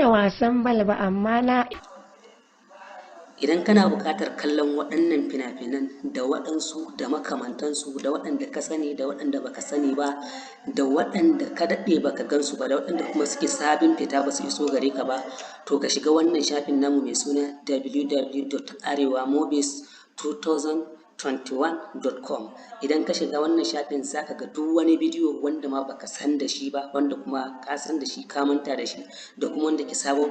iya wasan bal ba amma na Idan kana buƙatar kallon waɗannan fina-finan da waɗansu da makamantansu da waɗanda ka sani da waɗanda baka sani ba da waɗanda ka daɗe baka gansu ba da waɗanda kuma suke sabin fita ba su iso gare ka ba, to ka shiga wannan shafin namu mai suna www.arewamovies2021.com. Idan ka shiga wannan shafin za ka ga duk wani bidiyo wanda ma baka san da shi ba, wanda kuma ka san da shi ka manta da shi, da kuma wanda ke sabon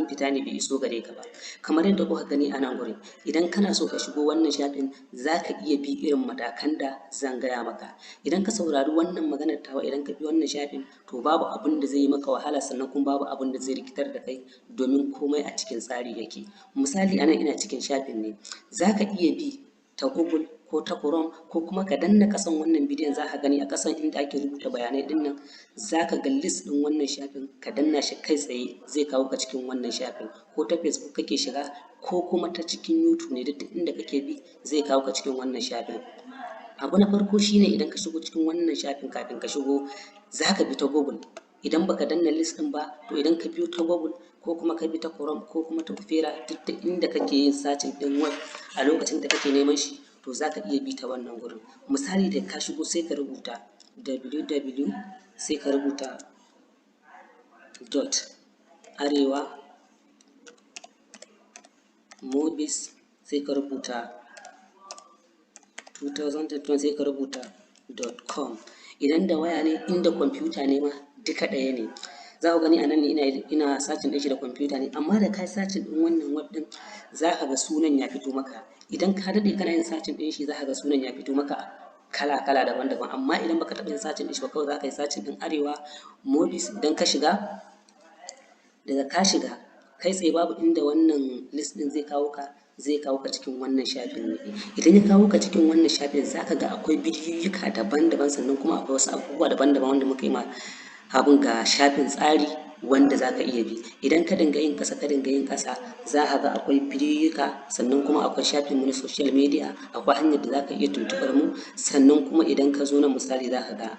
fita ne bai iso gare ka ba. Kamar yadda kuka gani a nan gurin, idan kana so ka shigo wannan shafin za ka iya bi irin matakan da zan gaya maka. Idan ka saurari wannan maganar tawa, idan ka bi wannan shafin, to babu abin da zai yi maka wahala, sannan kuma babu abin da zai rikitar da kai, domin komai a cikin tsari yake. Misali, anan ina cikin shafin ne, za ka iya bi ta Google ko ta Chrome, ko kuma ka danna kasan wannan bidiyon za ka gani a kasan inda ake rubuta bayanai din nan, za ka ga list din wannan shafin, ka danna shi kai tsaye zai kawo ka cikin wannan shafin. Ko ta Facebook kake shiga ko kuma ta cikin YouTube ne, duk inda kake bi zai kawo ka cikin wannan shafin. Abu na farko shine idan ka shigo cikin wannan shafin, kafin ka shigo za ka bi ta Google. Idan baka danna list din ba, to idan ka biyo ta Google ko kuma ka bi ta Chrome ko kuma ta Opera, duk da inda kake yin searching din web a lokacin da kake neman shi, to za ka iya bi ta wannan gurin. Misali, da ka shigo sai ka rubuta www sai ka rubuta .arewa movies sai ka rubuta 2021 sai ka rubuta .com. Idan da waya ne, inda kwamfuta ne ma duka ɗaya ne. Za ku gani a nan ne ina sacin ɗin shi da kwamfuta ne, amma da kai sacin ɗin wannan web ɗin za ka ga sunan ya fito maka. Idan ka daɗe kana yin sacin ɗin shi za ka ga sunan ya fito maka kala-kala daban-daban. Amma idan baka taɓa yin sacin ɗin shi ba, kawai za ka yi sacin ɗin Arewa movies. Idan ka shiga, daga ka shiga kai tsaye babu inda wannan list ɗin zai kawo ka cikin wannan shafin ne. Idan ya kawo ka cikin wannan shafin, za ka ga akwai bidiyoyika daban-daban, sannan kuma akwai wasu abubuwa daban-daban wanda muka yi ma abun ga shafin tsari wanda za ka iya bi. Idan ka dinga yin ƙasa za ka ga akwai bidiyoyika, sannan kuma akwai shafin mu na social media, akwai hanyar da za ka iya tuntuɓar mu. Sannan kuma idan ka zo nan misali, za ka ga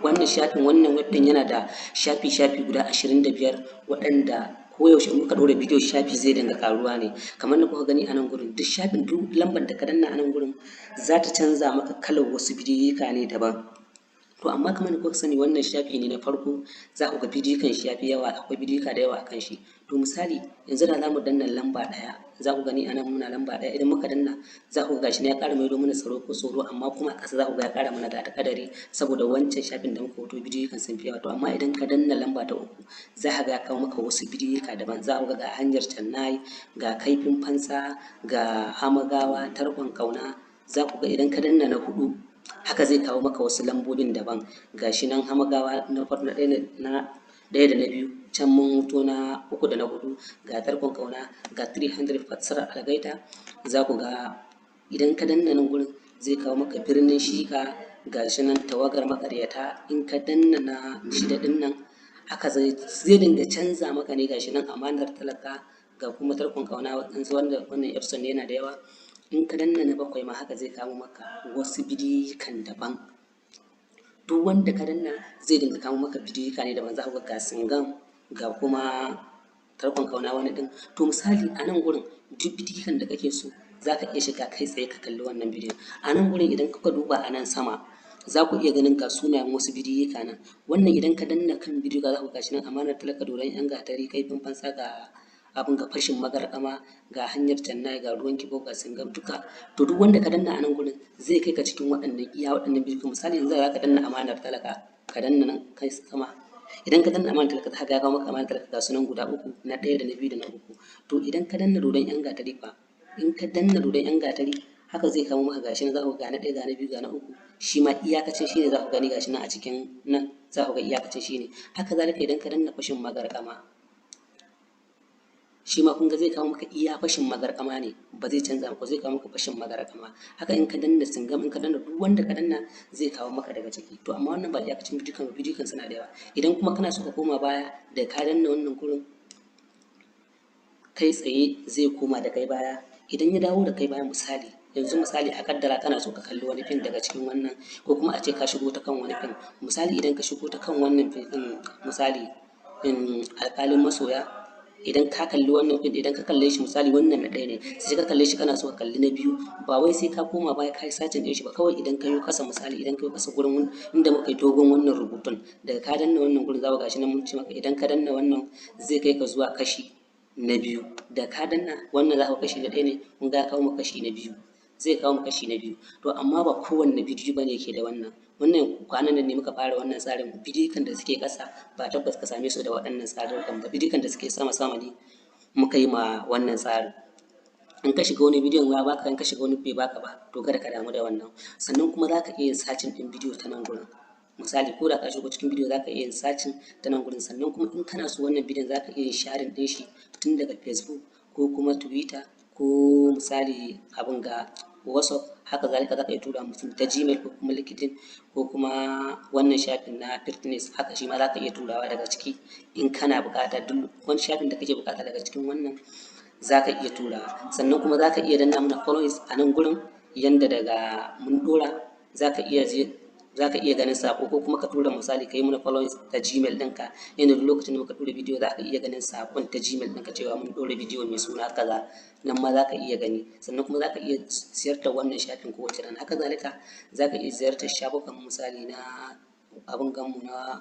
wannan shafin, wannan web ɗin yana da shafi guda 25, waɗanda koyaushe muka ɗora bidiyo shafi zai dinga ƙaruwa ne. Kamar da kuka gani a nan gurin, duk shafin, duk lambar da ka danna a nan gurin za ta canza maka kalar wasu bidiyoyika ne daban. To amma kamar da kuka sani, wannan shafi ne na farko, za ku ga bidiyoyikan shi ya fi yawa, akwai bidiyoyika da yawa a kan shi. To misali, yanzu da za mu danna lamba 1, za ku gani a nan muna lamba 1, idan muka danna za ku ga gashi ne ya ƙara maido mana tsaro, amma kuma a ƙasa za ku ga ya ƙara mana da kadari, saboda wancan shafin da muka hoto bidiyoyikan sun fi yawa. To amma idan ka danna lamba ta 3, za ka ga ya kawo maka wasu bidiyoyika daban. Za ku ga hanyar Chennai, ga kaifin fansa, ga hamagawa, tarkon ƙauna. Za ku ga idan ka danna na 4, haka zai kawo maka wasu lambobin daban. Gashi nan hamagawa na farko, na ɗaya da na biyu, can mun hoto na 3 da na 4, ga tarkon ƙauna, ga 300 fassarar algaita. Za ku ga idan ka danna nan gurin zai kawo maka birnin shika, gashi nan tawagar makaryata. In ka danna na 6 ɗin nan, haka zai dinga canza maka ne. Gashi nan amanar talaka, ga kuma tarkon ƙauna, wannan episode yana da yawa. In ka danna na 7 ma, haka zai kawo maka wasu bidiyoyikan daban. Duk wanda ka danna zai dinga kawo maka bidiyoyika ne daban. Za ku ga singam, ga kuma tarkon ƙauna wani ɗin. To misali, a nan gurin duk bidiyoyikan da kake so za ka iya shiga kai tsaye ka kalli wannan bidiyon. A nan gurin idan kuka duba a nan sama, za ku iya ganin ga sunayen wasu bidiyoyika nan. Wannan idan ka danna kan bidiyo za ku ga shi nan amanar talaka, doron yan gatari, kaifin fansa, ga abin ga fashin magarƙama, ga hanyar Chennai, ga ruwan kibo, ga singam duka. To duk wanda ka danna a nan gurin zai kai ka cikin waɗannan bidiyo. Misali, yanzu za ka danna amanar talaka, ka danna nan kai sama. Idan ka danna amanar talaka, za ka ga ya kawo maka amanar talaka ga sunan guda 3, na 1 da na 2 da na 3. To idan ka danna doron yan gatari fa, in ka danna doron yan gatari, haka zai kawo maka gashi nan. Za ku ga na 1, ga na 2, ga na 3. Shi ma iyakacin shi ne, za ku gani gashi nan a cikin nan, za ku ga iyakacin shi ne. Haka zalika idan ka danna fashin magarƙama, shi ma kun ga zai kawo maka iya fashin magarƙama ne, ba zai canza maka, zai kawo maka fashin magarƙama. Haka in ka danna singam, in ka danna duk wanda ka danna zai kawo maka daga ciki. To amma wannan ba iyakacin bidiyoyikan suna da yawa. Idan kuma kana so ka koma baya, da ka danna wannan gurin kai tsaye zai koma da kai baya. Idan ya dawo da kai baya, misali a kaddara kana so ka kalli wani fim daga cikin wannan, ko kuma a ce ka shigo ta kan wani fim. Misali, idan ka shigo ta kan wannan fim ɗin, misali alƙalin masoya. Idan ka kalli wannan fim, idan ka kalle shi misali wannan na ɗaya ne, sai ka kalle shi kana so ka kalli na biyu, ba wai sai ka koma baya ka yi sacin ɗin shi ba, kawai idan ka yi kasa misali, idan ka yi kasa gurin inda muka yi dogon wannan rubutun, daga ka danna wannan gurin za ka gashi nan mun ce maka idan ka danna wannan zai kai ka zuwa kashi na biyu, da ka danna wannan za ka kashi na ɗaya ne, mun ga kawo maka kashi na biyu, zai kawo maka kashi na biyu. To amma ba kowanne bidiyo bane ke da wannan kwanan nan ne muka fara wannan tsarin. Bidiyon da suke ƙasa ba tabbas ka same su da waɗannan tsarurrukan ba, bidiyon da suke sama ne muka yi ma wannan tsarin. In ka shiga wani bidiyon ya baka, in ka shiga wani bai baka ba, to kada ka damu da wannan. Sannan kuma za ka iya yin sacin ɗin bidiyo ta nan gurin, misali ko da ka shigo cikin bidiyo za ka iya yin sacin ta nan gurin. Sannan kuma in kana so wannan bidiyon za ka iya yin sharing ɗin shi tun daga Facebook ko kuma Twitter ko misali abin ga WhatsApp, haka zalika za ka iya tura mutum ta Gmail ko kuma LinkedIn ko kuma wannan shafin na fitness, haka shi ma za ka iya turawa daga ciki in kana buƙata. Duk wani shafin da kake buƙata daga cikin wannan za ka iya turawa. Sannan kuma za ka iya danna mana followers a nan gurin, yanda daga mun ɗora za ka iya ganin sako, ko kuma ka tura misali ka yi mana followers ta Gmail ɗinka, yanda duk lokacin da muka tura bidiyo za ka iya ganin sakon ta Gmail ɗinka cewa mun ɗora bidiyo mai suna kaza, nan ma za ka iya gani. Sannan kuma za ka iya ziyartar wannan shafin kowace rana. Haka zalika za ka iya ziyartar shafukan misali na abin ganmu na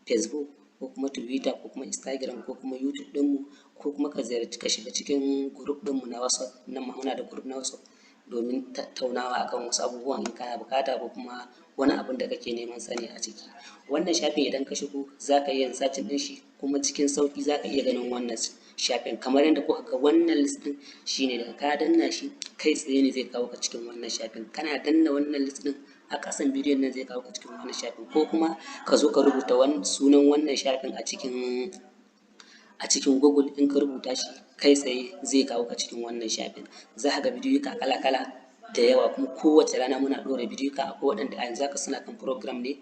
Facebook ko kuma Twitter ko kuma Instagram ko kuma YouTube ɗinmu, ko kuma ka shiga cikin group ɗinmu na WhatsApp. Nan ma muna da group na WhatsApp domin tattaunawa akan wasu abubuwan in kana buƙata ko kuma wani abin da kake neman sani a ciki. Wannan shafin idan ka shigo za ka iya sacin ɗin shi, kuma cikin sauƙi za ka iya ganin wannan shafin kamar yadda kuka ga wannan list ɗin shine daga ka danna shi kai tsaye ne zai kawo ka cikin wannan shafin. Kana danna wannan list ɗin a ƙasan bidiyon nan zai kawo ka cikin wannan shafin, ko kuma ka zo ka rubuta sunan wannan shafin a cikin Google. In ka rubuta shi kai tsaye zai kawo ka cikin wannan shafin. Za ka ga bidiyo kala-kala da yawa, kuma kowace rana muna ɗora bidiyo. Akwai waɗanda a yanzu haka suna kan program ne,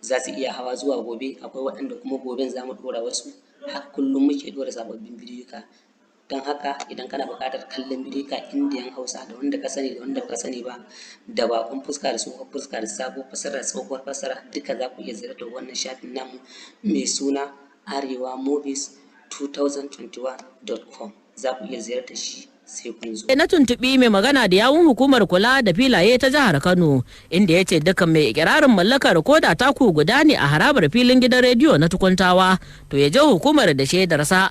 za su iya hawa zuwa gobe. Akwai waɗanda kuma goben za mu ɗora wasu. Haka kullum muke ɗora sababbin bidiyo. Don haka idan kana buƙatar kallon bidiyo Indiyan Hausa, da wanda ka sani da wanda ba ka sani ba, da baƙon fuska da tsohuwar fuska, da sabuwar fassara da tsohuwar fassara, duka za ku iya ziyartar wannan shafin namu mai suna arewamovies2021.com. Za ku iya ziyartar shi sai kun zo. Na tuntuɓi mai magana da yawun hukumar kula da filaye ta jihar Kano, inda ya ce dukkan mai ikirarin mallakar koda taku guda ne a harabar filin gidan rediyo na Tukuntawa to ya je hukumar da shaidarsa.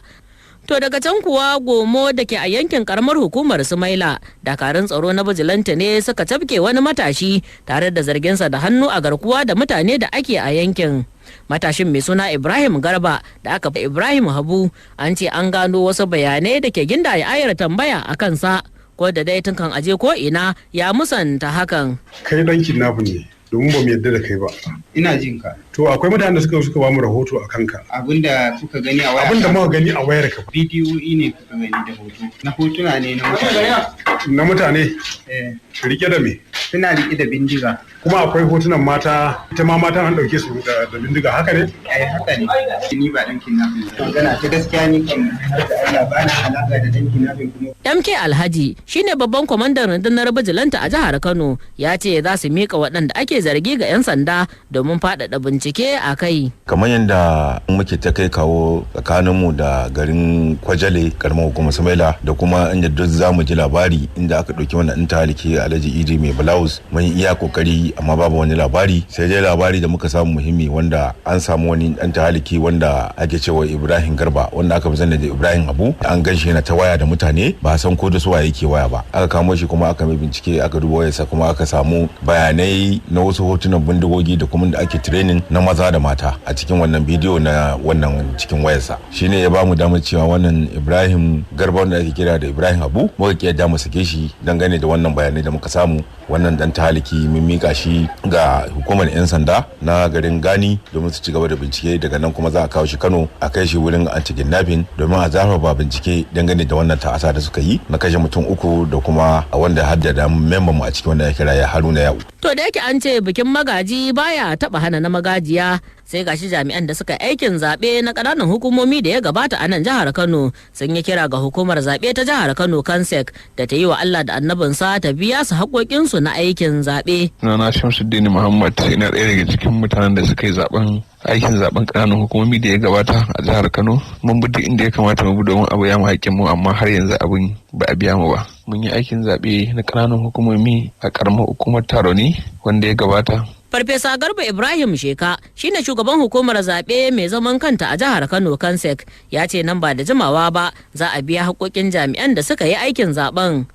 To daga can kuwa Gomo da ke a yankin karamar hukumar Sumaila, dakarun tsaro na bijilanta ne suka tafke wani matashi tare da zarginsa da hannu a garkuwa da mutane da ake a yankin. Matashin mai suna Ibrahim Garba da aka fi Ibrahim Habu, an ce an gano wasu bayanai da ke gindaya ayar tambaya a kansa, ko da dai tun kan aje ko ina ya musanta hakan. Kai dan kidnapping ne, domin ba mu yarda da kai ba. Ina jin ka. To akwai mutanen da suka ba mu rahoto a kanka. Abinda kuka gani a wayar. Abinda muka gani a wayar ka. Bidiyoyi ne kuka gani da hoto. Na hotuna ne na mutane. Na mutane? Rike da me? Suna rike da bindiga. Kuma akwai hotunan mata, ita ma matan an dauke su da bindiga, haka ne? Haka ne. Ni ba dan kidnapping. Magana ta gaskiya ni kan Allah ba na alaka da dan kidnapping kuma. MK Alhaji shine babban kwamandan rundunar bijilanta a jihar Kano, ya ce za su mika waɗanda ake zargi ga 'yan sanda domin faɗaɗa bincike a kai. Kamar yadda muke ta kai kawo tsakaninmu da garin Kwajale, karamar hukumar Sumaila, da kuma inda duk za mu ji labari inda aka ɗauki wannan taliki Alhaji Idi mai blouse, mun iya kokari amma babu wani labari, sai dai labari da muka samu muhimmi wanda an samu wani dan taliki wanda ake cewa Ibrahim Garba, wanda aka fi da Ibrahim Habu. An ganshi yana ta waya da mutane, ba san ko da su waye yake waya ba. Aka kamo shi kuma aka mai bincike, aka duba wayarsa kuma aka samu bayanai na wasu hotunan bindigogi da kuma da ake training na maza da mata a cikin wannan bidiyo na wannan cikin wayarsa. Shine ya bamu damar cewa wannan Ibrahim Garba wanda ake kira da Ibrahim Habu, muka kiyar mu sake shi dangane da wannan bayanai da muka samu. Wannan dan taliki mun mika shi ga hukumar 'yan sanda na garin Gani domin su ci gaba da bincike. Daga nan kuma za a kawo shi Kano a kai shi wurin anti-kidnapping domin a zafafa bincike dangane da wannan ta'asa da suka yi na kashe mutum 3 da kuma wanda haddada memban mu a cikin wanda ya kira ya Haruna Yau. To da yake an ce bikin magaji baya taba hana na magajiya, sai gashi jami'an da suka aikin zaɓe na ƙananan hukumomi da ya gabata a nan jihar Kano sun yi kira ga hukumar zaɓe ta jihar Kano Kansek da ta yi wa Allah da annabinsa ta biya su haƙoƙinsu na aikin zaɓe. Sunana Shamsuddin Muhammad, sai na ɗaya daga cikin mutanen da suka yi zaɓen aikin zaben ƙananan hukumomi da ya gabata a jihar Kano. Mun bi duk inda ya kamata mu bi domin abu ya mu haƙƙin mu, amma har yanzu abin ba a biya mu ba. Mun yi aikin zaɓe na ƙananan hukumomi a ƙaramar hukumar Taroni wanda ya gabata. Farfesa Garba Ibrahim Sheka shine shugaban hukumar zaɓe mai zaman kanta a jihar Kano Kansek, ya ce nan ba da jimawa ba za a biya haƙoƙin jami'an da suka yi aikin zaɓen.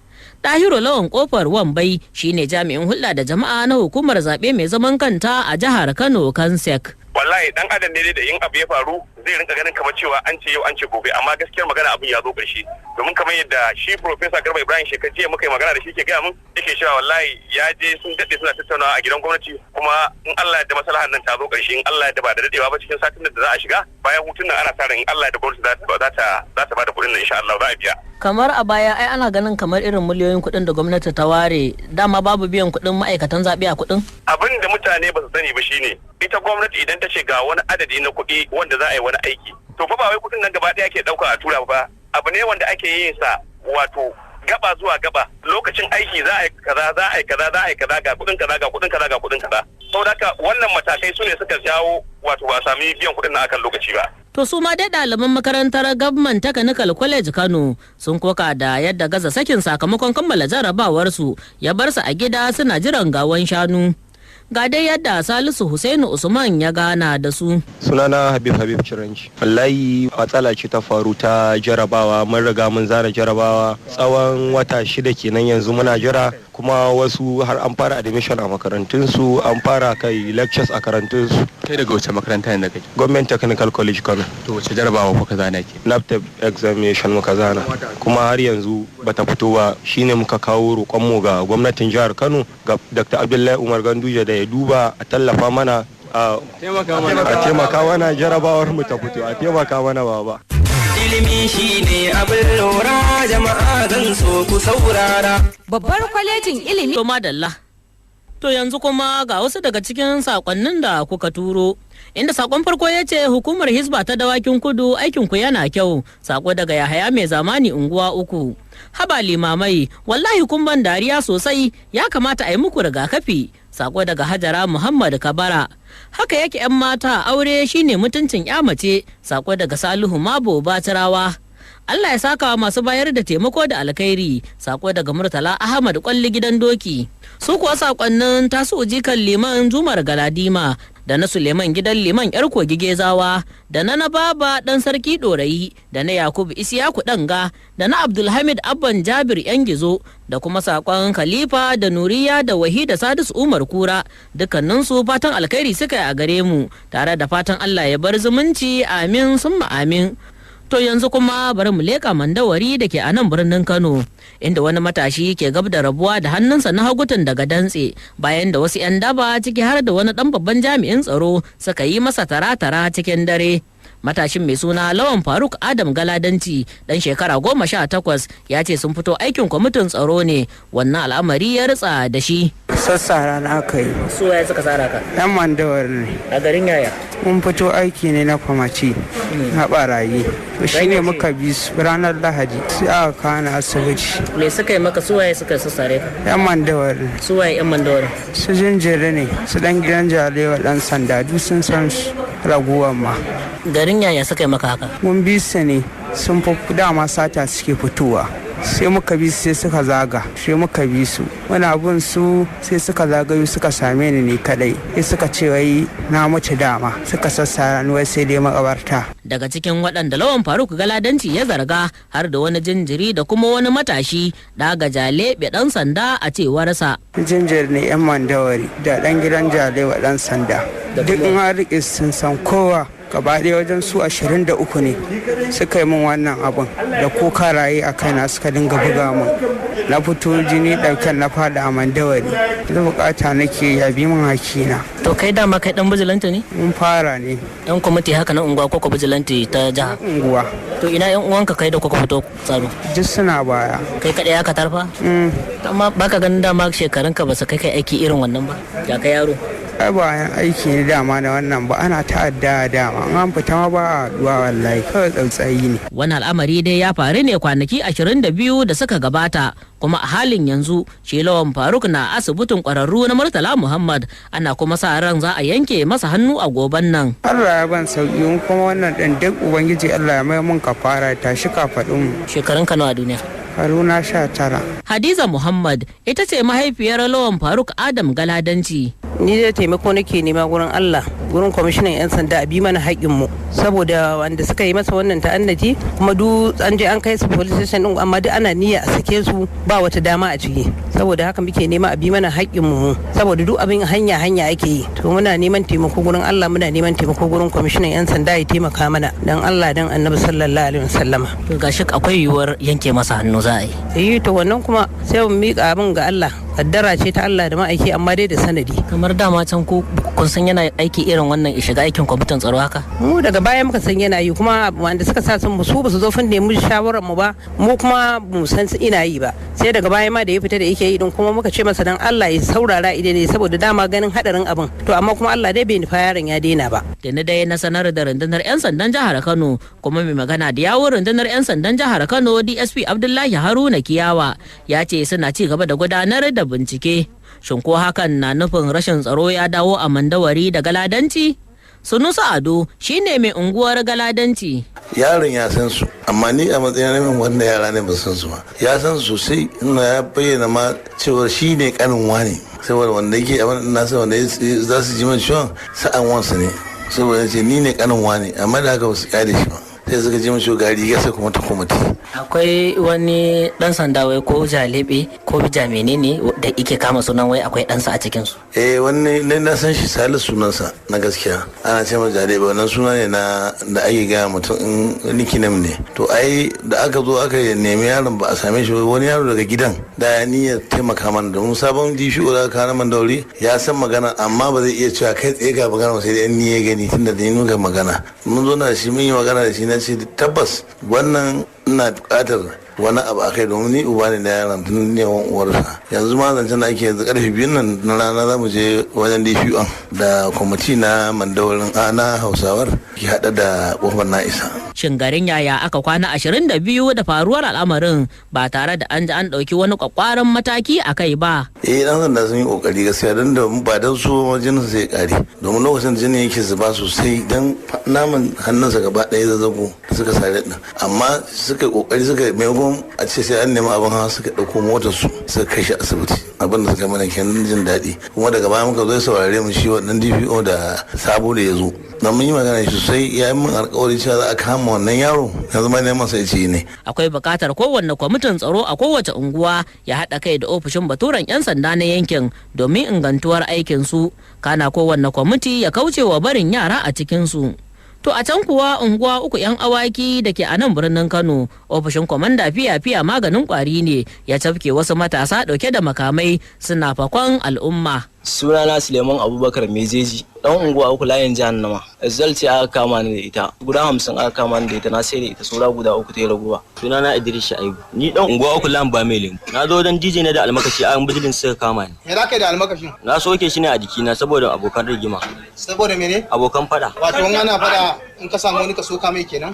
Tahiru Lawan Kofar Wambai shine jami'in hulɗa da jama'a na hukumar zaɓe mai zaman kanta a jihar Kano Kansek. Wallahi dan adam ne da in abu ya faru zai rinka ganin kamar cewa an ce yau an ce gobe, amma gaskiyar magana abin ya zo ƙarshe. Domin kamar yadda shi Profesa Garba Ibrahim Sheka jiya muka yi magana da shi ke gaya min, yake cewa wallahi ya je sun daɗe suna tattaunawa a gidan gwamnati, kuma in Allah ya da maslahar nan ta zo ƙarshe, in Allah ya da ba da daɗewa ba cikin satin da za a shiga bayan hutun nan ana sa ran in Allah ya da gwamnati za ta ba da kuɗin nan insha Allah za a biya. Kamar a baya ai ana ganin kamar irin miliyoyin kuɗin da gwamnati ta ware, dama babu biyan kuɗin ma'aikatan zaɓe a kuɗin? Abin da mutane ba su sani ba shine ita gwamnati idan ta ce ga wani adadi na kuɗi wanda za a yi wani aiki, to fa ba wai kuɗin nan gaba ɗaya ke ɗauka a tura ba, abu ne wanda ake yin sa wato gaba zuwa gaba. Lokacin aiki za a yi kaza za a yi kaza za a yi kaza, ga kuɗin kaza ga kuɗin kaza ga kuɗin kaza. Saboda haka wannan matakai su ne suka jawo wato ba sami biyan kuɗin nan akan lokaci ba. To su ma dai ɗaliban makarantar Government Technical College Kano sun koka da yadda gaza sakin sakamakon kammala jarabawarsu ya bar su a gida suna jiran gawan shanu. Ga dai yadda Salisu Husainu Usman ya gana da su. Sunana Habib Ciranci. Wallahi matsala ce ta faru ta jarabawa, mun riga mun zana jarabawa tsawon wata 6 kenan yanzu muna jira, kuma wasu har an fara admission a makarantunsu, an fara kai lectures a makarantunsu. Kai daga wace makaranta ne kake? Government Technical College Kano. To wace jarabawa kuka zana ke? NAPTEP examination muka zana, kuma har yanzu bata fito ba. Shine muka kawo roƙonmu ga gwamnatin jihar Kano, ga Dr. Abdullahi Umar Ganduje da ya duba a tallafa mana a taimaka mana jarabawar mu ta fito, a taimaka mana baba. Ilimi shine abin lura, jama'a zan so ku saurara. Babbar kwalejin ilimi. To madalla. To yanzu kuma ga wasu daga cikin sakonnin da kuka turo. Inda sakon farko ya ce hukumar Hisba ta Dawakin Kudu aikinku yana kyau. Sako daga Yahaya Mai Zamani unguwa 3. Haba limamai, wallahi kun ban dariya sosai, ya kamata a yi muku rigakafi. Sako daga Hajara Muhammad Kabara. Haka yake 'yan mata aure shine mutuncin 'ya mace. Sako daga Salihu Mabo Batirawa. Allah ya saka masu bayar da taimako da alkhairi. Sako daga Murtala Ahmad Kwalli Gidan Doki. Su kuwa sakonnin tasu jikan liman Jumar Galadima da na Suleiman Gidan Liman Yar Kogi Gezawa, da na Baba Dan Sarki Dorayi, da na Yakubu Isiyaku Danga, da na Abdulhamid Abban Jabir Yan Gizo, da kuma sakon Khalifa da Nuriya da Wahida Sadis Umar Kura. Dukkaninsu fatan alkhairi suka yi a gare mu, tare da fatan Allah ya bar zumunci, amin summa amin. To yanzu kuma bari mu leƙa Mandawari da ke a nan birnin Kano, inda wani matashi ke gab da rabuwa da hannunsa na hagutun daga dantse bayan da wasu 'yan daba ciki har da wani ɗan babban jami'in tsaro suka yi masa tara-tara cikin dare. Matashin mai suna Lawan Faruk Adam Galadanci dan shekara 18 ya ce sun fito aikin kwamitin tsaro ne, wannan al'amari ya ritsa da shi. Sassara na aka yi. Su waye suka sara ka? Yan Mandawar ne. A garin yaya? Mun fito aiki ne na kwamaci na barayi. To shi ne muka bi su ranar Lahadi sai aka kana asibiti. Me suka yi maka, su waye suka sassare ka? Yan Mandawar ne. Su waye yan Mandawar? Su jinjiri ne, su dan gidan jalewa dan sanda duk sun san su raguwan ma. Garin yaya suka yi maka haka? Mun bi su ne, sun fi dama sata suke fitowa. Sai muka bi sai suka zaga, sai muka bi su wani abun su sai suka zagayo suka same ni ne kadai, sai suka ce wai na mutu dama, suka sassara ni wai sai dai makabarta. Daga cikin waɗanda Lawan Faruk Galadanci ya zarga har da wani jinjiri da kuma wani matashi daga Jalebe ɗan sanda a cewarsa. Jinjiri ne 'yan Mandawari da ɗan gidan Jalebe ɗan sanda, duk in har riƙe sun san kowa. Gaba ɗaya wajen su 23 ne suka yi min wannan abin da ko karaye a kaina suka dinga buga min, na fito jini ɗauken na fada a Mandawari, da bukata nake ya bi min hakina. To kai dama kai dan bijilanta ne? Mun fara ne. Yan kwamiti haka na unguwa ko bijilanti ta jiha? Unguwa. To ina yan uwanka kai da kuka fito tsaro? Duk suna baya. Kai kaɗai aka tarfa? Amma baka ganin dama shekarunka ba su kai aiki irin wannan ba? Ya kai yaro? ai bayan aiki ne dama da wannan ba ana ta'adda dama an fita ma ba a duwa wallahi kawai tsautsayi ne. Wani al'amari dai ya faru ne kwanaki 22 da suka gabata kuma a halin yanzu shi Lawan Faruk na asibitin kwararru na Murtala Muhammad ana kuma sa ran za a yanke masa hannu a goban nan. Allah ya ban sauki kuma wannan din duk ubangiji Allah ya mai mun kafara tashi kafadin mu. Shekarun ka nawa duniya? Haruna 19. Hadiza Muhammad ita ce mahaifiyar Lawan Faruk Adam Galadanci. Ni da taimako nake nema gurin Allah, gurin kwamishinan 'yan sanda a bi mana haƙƙinmu saboda wanda suka yi masa wannan ta'annaci kuma duk an je an kai su police station din amma duk ana niyya a sake su ba wata dama a ciki saboda haka muke nema a bi mana haƙƙinmu saboda duk abin hanya ake yi to muna neman taimako gurin Allah, muna neman taimako gurin kwamishinan 'yan sanda ya taimaka mana dan Allah dan Annabi sallallahu alaihi wasallama. To gashi akwai yiwuwar yanke masa hannu za a yi. To wannan kuma sai mu miƙa abin ga Allah, kaddara ce ta Allah da ma'aiki amma dai da sanadi. Kamar dama can ko kun san yana aiki irin wannan shiga aikin kwamitin tsaro haka? Mu daga baya muka san yana yi kuma wanda suka sa sun su basu zo fin nemi shawarar mu ba, mu kuma mu san ina yi ba. Sai daga baya ma da ya fita da yake yi din kuma muka ce masa dan Allah ya saurara idan ne saboda dama ganin hadarin abin. To amma kuma Allah dai bai nufa yaron ya daina ba. Da na dai na sanar da rundunar 'yan sandan jihar Kano kuma mai magana da yawun rundunar 'yan sandan jihar Kano DSP Abdullahi Haruna Kiyawa ya ce suna ci gaba da gudanar da bincike. Shin ko hakan na nufin rashin tsaro ya dawo a Mandawari da Galadanci? Sunusa Ado shine mai unguwar Galadanci. Yaron ya san su, amma ni a matsayin min wanda yara ne ba san su ba. Ya san su sosai, ina ya bayyana ma cewa shi ne kanin wani. Saboda wanda yake abin nasa wanda za su ji min ciwon sa'an wansa ne. Saboda ce ni ne kanin wani, amma da haka ba su kare shi ba. Sai suka ji mashi gari ya sai kuma ta komati. Akwai wani dan sanda wai ko jalebe ko bija menene da ike kama sunan wai akwai ɗansa a cikin su. Wani ne na san shi Salisu sunansa na gaskiya. Ana ce masa jalebe wannan suna ne na da ake gaya mutum in nickname ne. To ai da aka zo aka nemi yaron ba a same shi wani yaro daga gidan da ya niyyar taimaka mana domin sabon DPO da aka kana Mandauri ya san magana amma ba zai iya cewa kai tsaye ga magana sai dai ni ya gani tunda da ni nuka magana. Mun zo na shi mun yi magana da shi na ce tabbas wannan ina bukatar wani abu a kai domin ni uba ne na yaran tun neman uwarsa yanzu ma zancen da ake yanzu karfe 2 nan na rana za mu je wajen DPO da kwamiti na Mandawarin na Hausawar ki hada da kofar na isa. Shin garin yaya aka kwana 22 da faruwar al'amarin ba tare da an ji an ɗauki wani kwakwaran mataki a kai ba. Dan sanda sun yi kokari gaskiya don da ba don su jinin sai kare domin lokacin jini yake zuba sosai dan naman hannunsa gaba ɗaya zazzago suka sare din amma suka kokari suka maimakon a ce sai an nemi abin hawa suka ɗauko motar su suka kai shi asibiti abin da suka mana kenan jin daɗi kuma daga baya muka zo saurare mu shi wannan DPO da sabo da ya zo na mun yi magana sosai ya yi min alkawari cewa za a kama wannan yaro yanzu ma neman sai ce ne. Akwai buƙatar kowanne kwamitin tsaro a kowace unguwa ya haɗa kai da ofishin baturen 'yan sanda na yankin domin ingantuwar aikin su kana kowanne kwamiti ya kauce wa barin yara a cikin su. To a can kuwa unguwa 3 'yan awaki da ke a nan birnin Kano ofishin kwamanda fiya maganin kwari ne ya tafke wasu matasa dauke da makamai suna fakon al'umma. Sunana Suleiman Abubakar Mejeji dan unguwa 3 layin jahannama. Result ce aka kama ni da ita. Guda 50 aka kama ni da ita na sai da ita saura guda 3 ta raguwa. Sunana Idris Shaibu. Ni dan unguwa 3 layin ba mai lemu. Na zo dan DJ ne da almakashi an bijilin suka kama ni. Me za ka yi da almakashin? Na soke shi ne a jikina saboda abokan rigima. Saboda mene? Abokan fada. Wato in ana fada in ka samu wani ka soka mai kenan?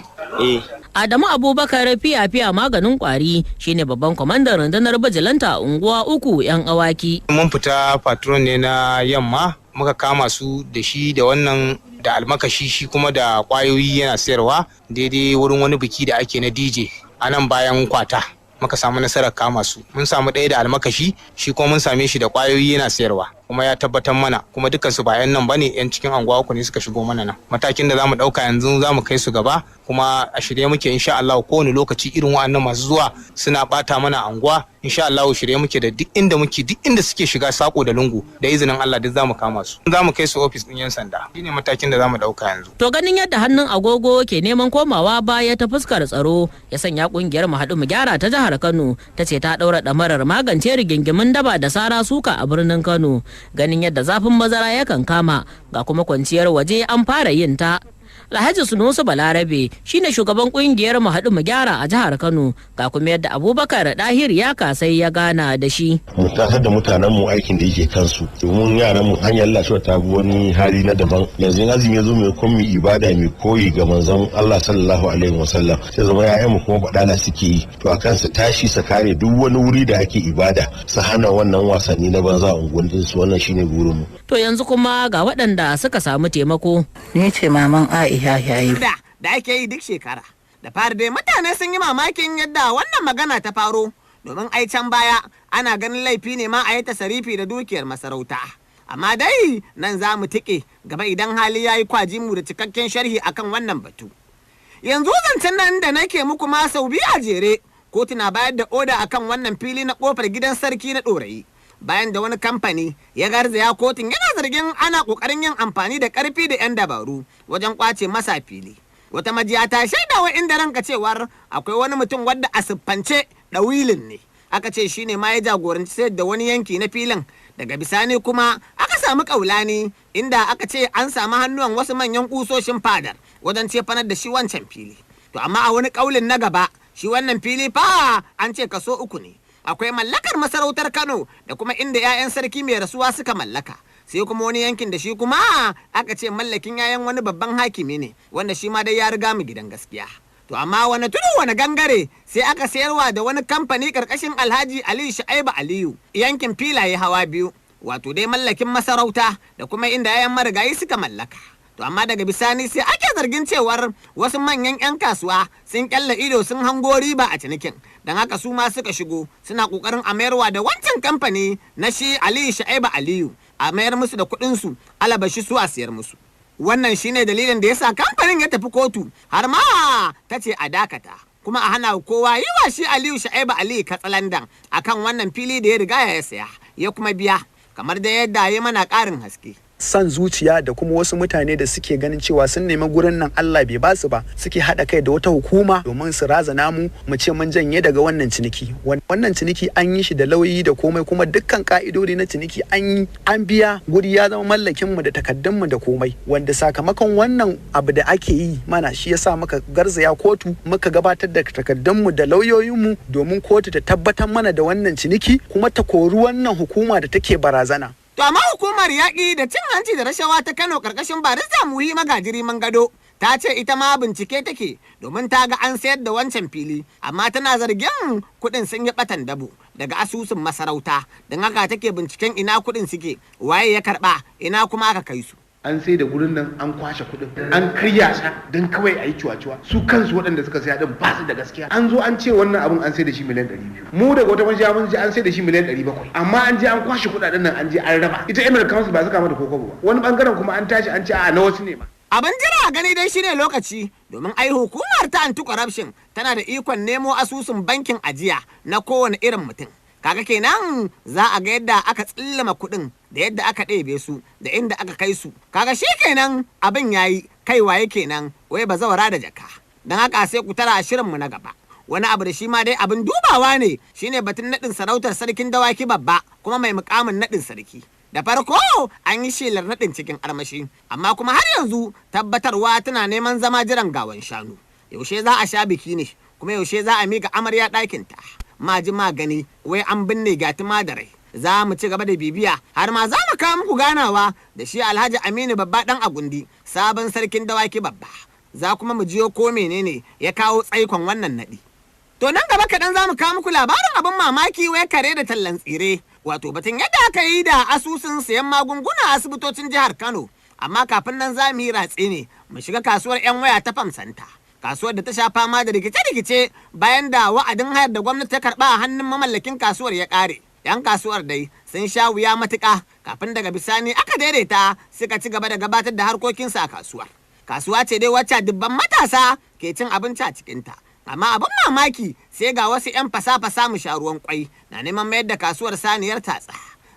Adamu Abubakar fiya maganin kwari shine babban kwamandan rundunar bijilanta a unguwa 3 'yan awaki. Mun fita patron ne na yamma muka kama su da shi da wannan da almakashi shi kuma da kwayoyi yana sayarwa daidai wurin wani biki da ake na DJ a nan bayan kwata. Muka samu nasarar kama su mun samu ɗaya da almakashi shi kuma mun same shi da kwayoyi yana sayarwa kuma ya tabbatar mana kuma dukkan su ba yan nan bane yan cikin anguwa ne suka shigo mana nan matakin da zamu dauka yanzu zamu kai su gaba kuma a shirye muke insha Allah kowane lokaci irin wa'annan masu zuwa suna bata mana anguwa insha Allah shirye muke da duk inda suke shiga sako da lungu da izinin Allah duk zamu kama su zamu kai su office din yan sanda shine matakin da zamu dauka yanzu. To ganin yadda hannun agogo ke neman komawa baya ta fuskar tsaro ya sanya kungiyar mu haɗu mu gyara ta jihar Kano ta ce ta daura damarar magance rigingimin daba da sara suka a birnin Kano ganin yadda zafin mazara yakan kama ga kuma kwanciyar waje an fara yin ta. Alhaji Sunusu Balarabe shine shugaban kungiyar mu haɗu mu gyara a jihar Kano, ga kuma yadda Abubakar Dahir ya kasai ya gana da shi. Mu tasar da mutanen mu aikin da yake kansu domin yaran mu hanyar Allah ta bi wani hali na daban. Yanzu azumi ya zo mai kuma ibada mai koyi ga manzon Allah sallallahu alaihi wasallam sai zama yayan mu kuma badala suke yi to akan su tashi su kare duk wani wuri da ake ibada su hana wannan wasanni na banza unguwannin su. Wannan shine burin mu. To yanzu kuma ga waɗanda suka samu taimako. Ni ce maman Aisha yayi. Da ake yi duk shekara. Da fari dai mutane sun yi mamakin yadda wannan magana ta faro domin ai can baya ana ganin laifi ne ma a yi tasarifi da dukiyar masarauta. Amma dai nan za mu tike gaba idan hali ya yi kwaji mu da cikakken sharhi akan wannan batu. Yanzu zancen nan da nake muku ma sau biyu a jere kotu na bayar da oda akan wannan fili na kofar gidan sarki na Ɗorayi. Bayan da wani kamfani ya garzaya kotun yana zargin ana kokarin yin amfani da karfi da 'yan dabaru wajen kwace masa fili. Wata majiya ta shaida wa inda ranka cewar akwai wani mutum wadda a siffance ɗawilin ne. Aka ce shine ma ya jagoranci sayar da wani yanki na filin. Daga bisani kuma aka samu kaulani inda aka ce an samu hannuwan wasu manyan kusoshin fadar wajen cefanar da shi wancan fili. To amma a wani kaulin na gaba shi wannan fili fa an ce kaso 3 ne. Akwai mallakar masarautar Kano da kuma inda 'ya'yan sarki mai rasuwa suka mallaka. Sai kuma wani yankin da shi kuma aka ce mallakin 'ya'yan wani babban hakimi ne wanda shi ma dai ya riga mu gidan gaskiya. To amma wani tudu wani gangare sai aka sayarwa da wani kamfani karkashin Alhaji Aliyu Shu'aibu Aliyu yankin filaye hawa 2 wato dai mallakin masarauta da kuma inda 'ya'yan marigayi suka mallaka. To amma daga bisani sai ake zargin cewar wasu manyan 'yan kasuwa sun kyalla ido sun hango riba a cinikin. Don haka su ma suka shigo suna kokarin a mayarwa da wancan kamfani na shi Aliyu Shu'aibu Aliyu a mayar musu da kuɗinsu alabashi su a siyar musu. Wannan shine dalilin da yasa kamfanin ya tafi kotu har ma ta ce a dakata kuma a hana kowa yi wa shi Aliyu Shu'aibu Aliyu katsalandan akan wannan fili da ya riga ya saya ya kuma biya kamar da yadda ya mana ƙarin haske. San zuciya da kuma wasu mutane da suke ganin cewa sun nemi gurin nan Allah bai basu ba suke haɗa kai da wata hukuma domin su razana mu ce mun janye daga wannan ciniki. Wannan ciniki an yi shi da lauyi da komai kuma dukkan ka'idodi na ciniki an biya guri ya zama mallakin mu da takaddun mu da komai wanda sakamakon wannan abu da ake yi mana shi yasa muka garzaya kotu muka gabatar da takaddun mu da lauyoyin mu domin kotu ta tabbatar mana da wannan ciniki kuma ta kori wannan hukuma da take barazana. To amma hukumar yaƙi da cin hanci da rashawa ta Kano ƙarƙashin barista Muhi Magajiri Mangado ta ce ita ma bincike take domin ta ga an sayar da wancan fili amma tana zargin kuɗin sun yi ɓatan dabo daga asusun masarauta don haka take binciken ina kuɗin suke waye ya karɓa ina kuma aka kai su. An sai da gurin nan an kwashe kuɗin an karya sa don kawai a yi cuwa-cuwa su kansu waɗanda suka saya din ba su da gaskiya an zo an ce wannan abun an sai da shi miliyan 200 mu daga wata majiya mun ji an sai da shi miliyan 700 amma an je an kwashe kuɗaɗen nan an je an raba ita emirate council ba su kama da kokobo ba wani bangaren kuma an tashi an ce a na wasu ne ma. Abin jira a gani dai shine lokaci domin ai hukumar ta anti-corruption tana da ikon nemo asusun bankin ajiya na kowane irin mutum. Kaga kenan za a ga yadda aka tsillama kuɗin da yadda aka ɗebe su da inda aka kai su. Kaga shi kenan abin yayi kai waye kenan wai ba zawara da jaka. Don haka sai ku tara shirinmu na gaba. Wani abu da shi ma dai abin dubawa ne shine batun naɗin sarautar sarkin dawaki babba kuma mai mukamin naɗin sarki. Da farko an yi shelar naɗin cikin armashi amma kuma har yanzu tabbatarwa tana neman zama jiran gawan shanu. Yaushe za a sha biki ne kuma yaushe za a miƙa amarya ɗakinta. Maji magani wai an binne gatima da rai. Za mu ci gaba da bibiya har ma za mu kawo muku ganawa da shi Alhaji Aminu babba dan Agundi sabon sarkin dawaki babba. Za kuma mu jiyo ko menene ya kawo tsaikon wannan naɗi. To nan gaba kaɗan za mu kawo muku labarin abin mamaki wai kare da tallan tsire. Wato batun yadda aka yi da asusun sayan magunguna a asibitocin jihar Kano. Amma kafin nan za mu yi ratse ne mu shiga kasuwar 'yan waya ta Famsanta. Kasuwar da ta sha fama da rikice-rikice bayan da wa'adin hayar da gwamnati ta karɓa a hannun mamallakin kasuwar ya ƙare. 'Yan kasuwar dai sun sha wuya matuƙa kafin daga bisani aka daidaita suka ci gaba da gabatar da harkokinsu a kasuwar. Kasuwa ce dai wacce dubban matasa ke cin abinci a cikinta. Amma abin mamaki sai ga wasu 'yan fasa-fasa mu sha ruwan kwai na neman mayar da kasuwar saniyar tatsa.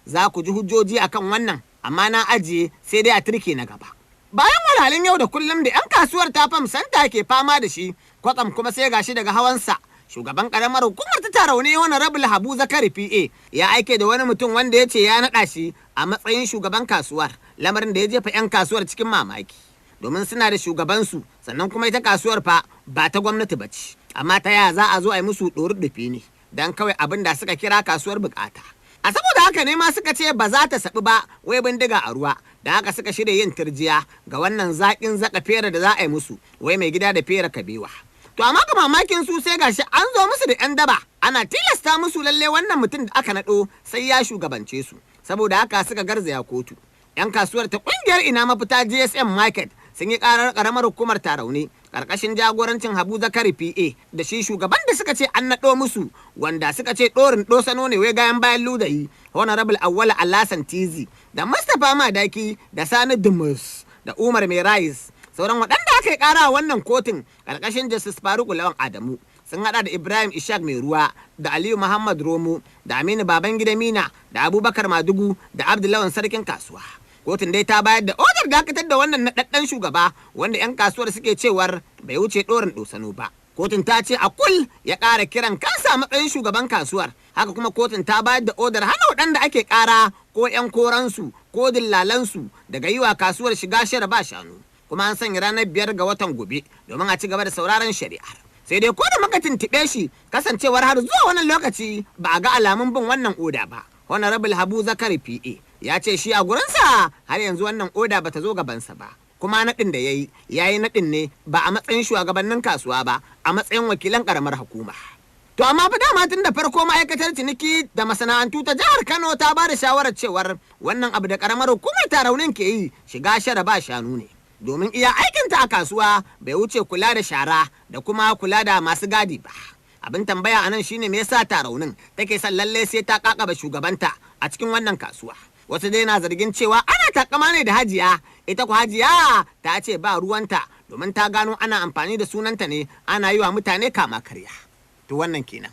Za ku ji hujjoji akan wannan amma na ajiye sai dai a turke na gaba. Bayan wahalhalun yau da kullum da 'yan kasuwar ta Famsanta ke fama da shi, kwatsam kuma sai gashi daga hawansa. Shugaban karamar hukumar ta Tarauni wani Rabul Habu Zakari PA ya aike da wani mutum wanda ya ce ya naɗa shi a matsayin shugaban kasuwar, lamarin da ya jefa 'yan kasuwar cikin mamaki. domin suna da shugabansu, sannan kuma ita kasuwar fa ba ta gwamnati ba ce. Amma ta yaya za a zo a yi musu ɗori ne don kawai abin da suka kira kasuwar bukata. A saboda haka ne ma suka ce ba za ta saɓi ba wai bindiga a ruwa, da haka suka shirya yin turjiya ga wannan zaƙin zaka fere da za a yi musu wai mai gida da fere kabewa. To amma ga mamakin su sai gashi an zo musu da 'yan daba, ana tilasta musu lalle wannan mutum da aka naɗo sai ya shugabance su, saboda haka suka garzaya kotu. 'Yan kasuwar ta ƙungiyar ina mafita GSM Market sun yi ƙarar ƙaramar hukumar Tarauni ƙarƙashin jagorancin Habu Zakari PA da shi shugaban da suka ce an naɗo musu, wanda suka ce ɗorin ɗosano ne wai gayan bayan ludayi, Honorable Awwala Alasan Tizi da Mustapha Madaki da Sani Dumus da Umar Merais. Sauran waɗanda aka yi ƙara wannan kotun ƙarƙashin Justice Faruku Lawan Adamu sun haɗa da Ibrahim Ishaq Mai Ruwa da Aliyu Muhammad Romo da Aminu Babangida Mina da Abubakar Madugu da Abdullawan Sarkin Kasuwa. Kotun dai ta bayar da odar dakatar da wannan naɗaɗɗen shugaba wanda 'yan kasuwar suke cewar bai wuce ɗorin ɗosano ba. Kotun ta ce a kul ya ƙara kiran kansa matsayin shugaban kasuwar. Haka kuma kotun ta bayar da odar hana waɗanda ake ƙara ko 'yan koransu ko dillalansu daga yi wa kasuwar shiga shara ba shanu. Kuma an sanya ranar 5 ga watan gobe domin a ci gaba da sauraron shari'ar. Sai dai ko da muka tuntuɓe shi kasancewar har zuwa wannan lokaci ba a ga alamun bin wannan oda ba. Honorable Habu Zakari PA ya ce shi a gurinsa har yanzu wannan oda bata zo gabansa ba. Kuma naɗin da ya yi naɗin ne ba a matsayin shugabannin kasuwa ba, a matsayin wakilan ƙaramar hukuma. To amma fa dama tun da farko ma'aikatar ciniki da masana'antu ta jihar Kano ta ba da shawarar cewar wannan abu da ƙaramar hukumar Taraunin ke yi shiga shara ba shanu ne. Domin iya aikinta a kasuwa bai wuce kula da shara da kuma kula da masu gadi ba. Abin tambaya a nan shine me yasa Taraunin take son lalle sai ta kakaba shugabanta a cikin wannan kasuwa. Wasu dai na zargin cewa ana takama ne da Hajiya, ita ku Hajiya ta ce ba ruwanta domin ta gano ana amfani da sunanta ne ana yi wa mutane kama karya. To wannan kenan.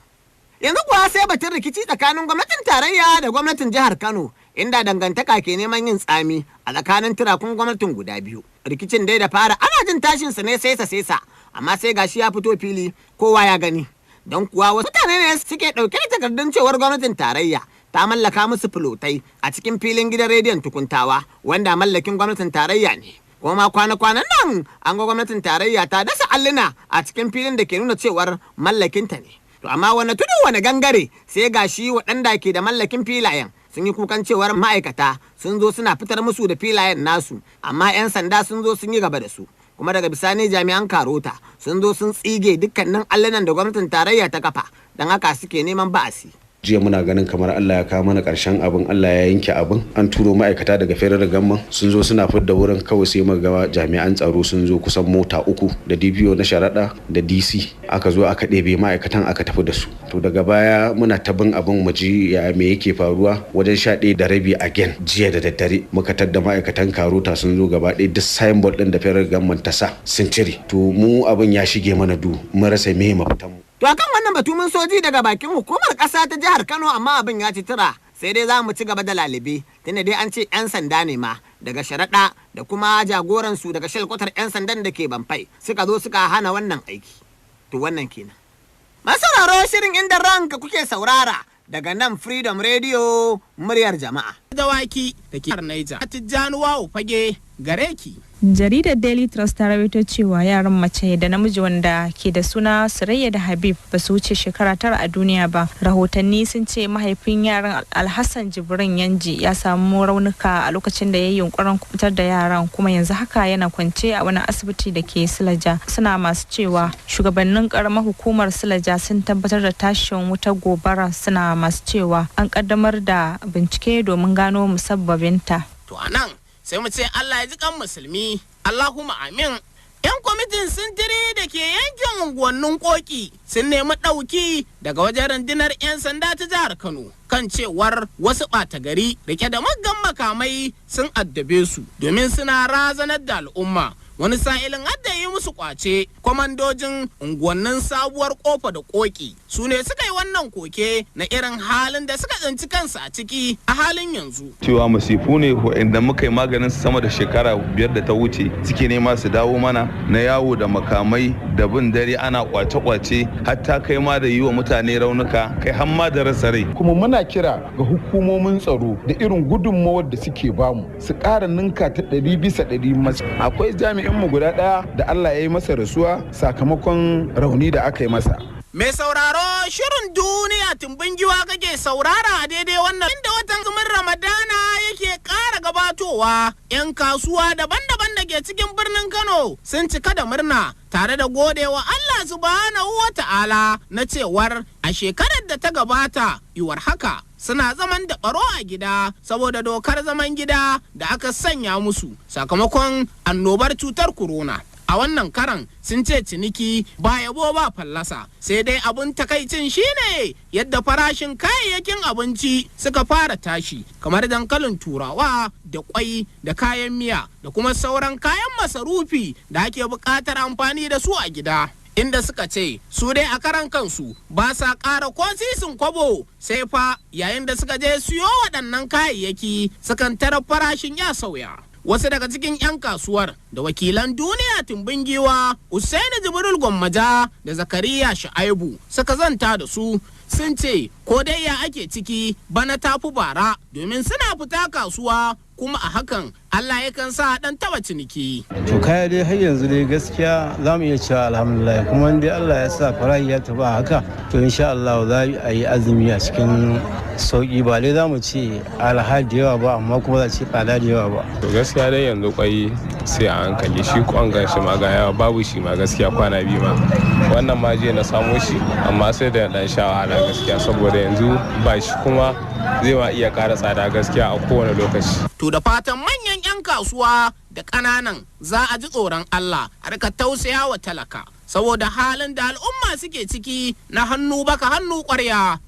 Yanzu kuwa sai batun rikici tsakanin gwamnatin tarayya da gwamnatin jihar Kano, inda dangantaka ke neman yin tsami a tsakanin turakun gwamnatin guda biyu. Rikicin dai da fara ana jin tashin sa ne sesa amma sai gashi ya fito fili kowa ya gani. Don kuwa wasu mutane ne suke ɗauke da takardun cewar gwamnatin tarayya ta mallaka musu filotai a cikin filin gidan rediyon Tukuntawa wanda mallakin gwamnatin tarayya ne. Kuma kwana-kwanan nan an ga gwamnatin tarayya ta dasa alluna a cikin filin da ke nuna cewar mallakinta ne. To amma wani tudu wani gangare sai gashi waɗanda ke da mallakin filayen sun yi kukan cewar ma'aikata sun zo suna fitar musu da filayen nasu, amma 'yan sanda sun zo sun yi gaba da su. Kuma daga bisani jami'an karota sun zo sun tsige dukkanin allunan da gwamnatin tarayya ta kafa, don haka suke neman ba'asi. Jiya muna ganin kamar Allah ya kawo mana karshen abin, Allah ya yanke abin, an turo ma'aikata daga federal gamman sun zo suna fidda wurin, kawai sai muka ga jami'an tsaro sun zo kusan mota 3 da DPO na sharaɗa da DC aka zo aka ɗebe ma'aikatan aka tafi da su. To daga baya muna ta bin abin mu ji ya me yake faruwa. Wajen 11:30 again jiya da daddare muka tadda ma'aikatan karota sun zo gaba ɗaya duk signboard ɗin da federal gamman ta sa sun cire. To mu abin ya shige mana du, mun rasa me mafitan mu. To akan wannan batu mun soji daga bakin hukumar ƙasa ta jihar Kano, amma abin ya ci tura, sai dai za mu ci gaba da lalibe tunda dai an ce 'yan sanda ne ma daga sharaɗa da kuma jagoransu daga shalkwatar 'yan sandan da ke Banfai suka zo suka hana wannan aiki. To wannan kenan. Masauraro shirin inda ranka kuke saurara daga nan Freedom Radio muryar jama'a. Dawaki da ke Niger. Tijjanuwa Fage gare ki. Jaridar Daily Trust ta rawaito cewa yaran mace da namiji wanda ke da suna Surayya da Habib ba su wuce shekara 9 a duniya ba. Rahotanni sun ce mahaifin yaran Alhassan Jibrin Yanji ya samu raunuka a lokacin da ya yi yunkurin kubutar da yaran, kuma yanzu haka yana kwance a wani asibiti da ke Silaja. Suna masu cewa shugabannin karamar hukumar Silaja sun tabbatar da tashin wutar gobara, suna masu cewa an kaddamar da bincike domin gano musabbabinta. To anan sai mu ce Allah ya ji kan musulmi, Allahumma amin. 'Yan kwamitin sintiri da ke yankin unguwannin Koki sun nemi ɗauki daga wajen rundunar 'yan sanda ta jihar Kano kan cewar wasu ɓata gari rike da maggan makamai sun addabe su domin suna razanar da al'umma. Wani sa'ilin hadda yi musu kwace, kwamandojin unguwannin sabuwar kofa da Koki su ne suka yi wannan koke na irin halin da suka tsinci kansu a ciki a halin yanzu. Cewa masifu ne inda muka yi maganin sama da shekara 5 da ta wuce suke nema su dawo mana na yawo da makamai da bin dare ana kwace-kwace, hatta kai ma da yi wa mutane raunuka, kai har ma da rasa rai. Kuma muna kira ga hukumomin tsaro da irin gudunmawar da suke bamu su ƙara ninka ta 100 bisa 100 masu. Akwai jami'in abokinmu guda ɗaya da Allah ya yi masa rasuwa sakamakon rauni da aka yi masa. Mai sauraro shirin duniya tumbin giwa kake saurara a daidai wannan inda watan zumin Ramadana yake ƙara gabatowa. 'Yan kasuwa daban-daban da ke cikin birnin Kano sun cika da murna tare da godewa Allah subhanahu wa ta'ala na cewar a shekarar da ta gabata iwar haka suna zaman da baro a gida saboda dokar zaman gida da aka sanya musu sakamakon annobar cutar corona. A wannan karan sun ce ciniki ba yabo ba fallasa, sai dai abun takaicin shine yadda farashin kayayyakin abinci suka fara tashi kamar dankalin turawa da kwai da kayan miya da kuma sauran kayan masarufi da ake buƙatar amfani da su a gida. Inda suka ce su dai a karan kansu ba sa ƙara ko sisin kwabo sai fa yayin da suka je siyo waɗannan kayayyaki sukan tara farashin ya sauya. Wasu daga cikin 'yan kasuwar da wakilan duniya tumbin giwa Usaini Jibril Gwammaja da Zakariya Sha'aibu suka zanta da su sun ce ko dai ya ake ciki bana tafi bara domin suna fita kasuwa kuma a hakan Allah yakan sa dan taba ciniki. To kaya dai har yanzu dai gaskiya za mu iya cewa alhamdulillah kuma dai Allah ya sa farashi ya tafi haka to insha Allah za a yi azumi a cikin sauki ba dai za mu ce alhal da yawa ba amma kuma za a ce tsada da yawa ba. To gaskiya dai yanzu kwai sai a hankali shi kwan shi ma ga yawa babu shi ma gaskiya kwana biyu ma wannan ma je na samo shi amma sai da dan sha wahala gaskiya saboda yanzu ba shi kuma zai ma iya ƙara tsada gaskiya a kowane lokaci. To da fatan manyan 'yan kasuwa da ƙananan za a ji tsoron Allah a rika tausaya wa talaka saboda halin da al'umma suke ciki na hannu baka hannu ƙwarya.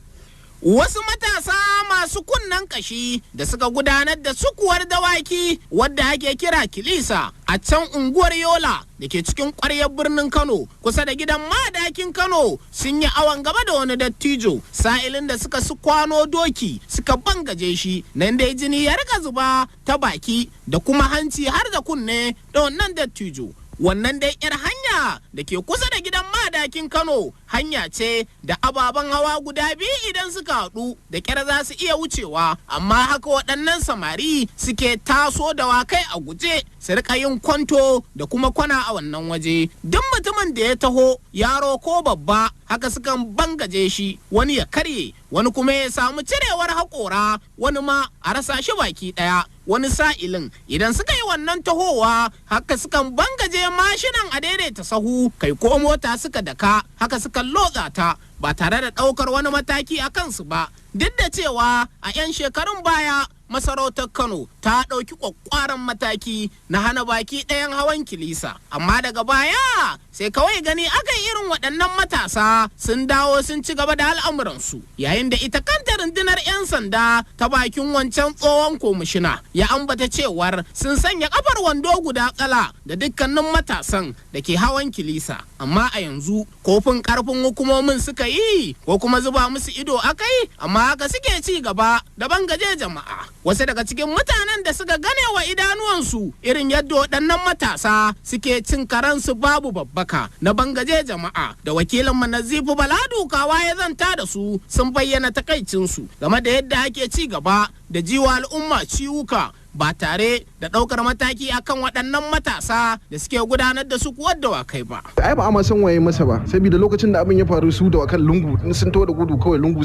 Wasu matasa masu kunnen kashi da suka gudanar da sukuwar dawaki wadda ake kira kilisa a can unguwar Yola da ke cikin ƙwaryar birnin Kano kusa da gidan madakin Kano sun yi awon gaba da wani dattijo sa'ilin da suka su kwano doki suka bangaje shi nan dai jini ya rika zuba ta baki da kuma hanci har da kunne da wannan dattijo. Wannan dai 'yar hanya da ke kusa da gidan madakin Kano hanya ce da ababen hawa guda biyu idan suka haɗu da ƙyar za su iya wucewa amma haka waɗannan samari suke taso dawakai a guje su rika yin kwanto da kuma kwana a wannan waje. Duk mutumin da ya taho yaro ko babba haka sukan bangaje shi wani ya karye wani kuma ya samu cirewar haƙora wani ma a rasa shi baki ɗaya. Wani sa'ilin idan suka yi wannan tahowa haka sukan bangaje mashinan a daidaita sahu kai ko mota suka daka haka sukan lotsa ta ba tare da ɗaukar wani mataki a kansu ba duk da cewa a 'yan shekarun baya masarautar Kano ta ɗauki ƙwaƙƙwaran mataki na hana baki ɗayan hawan kilisa amma daga baya sai kawai gani aka irin waɗannan matasa sun dawo sun ci gaba da al'amuransu yayin da ita kanta rundunar 'yan sanda ta bakin wancan tsohon komishina ya ambata cewar sun sanya kafar wando guda tsala da dukkanin matasan da ke hawan kilisa amma a yanzu kofin karfin hukumomin suka yi ko kuma zuba musu ido akai amma haka suke ci gaba da bangaje jama'a. Wasu daga cikin mutanen da suka gane wa idanuwansu irin yadda waɗannan matasa suke cin karansu babu babbaka na bangaje jama'a da wakilin Nazifu Baladu kawa ya zanta da su sun bayyana takaicinsu game da yadda ake ci gaba da jiwa al'umma ciwuka ba tare da ɗaukar mataki akan waɗannan matasa da suke gudanar da su kuwa dawakai ba. Ai ba a san waye masa ba saboda lokacin da abin ya faru su dawakan lungu sun tawo da gudu kawai lungu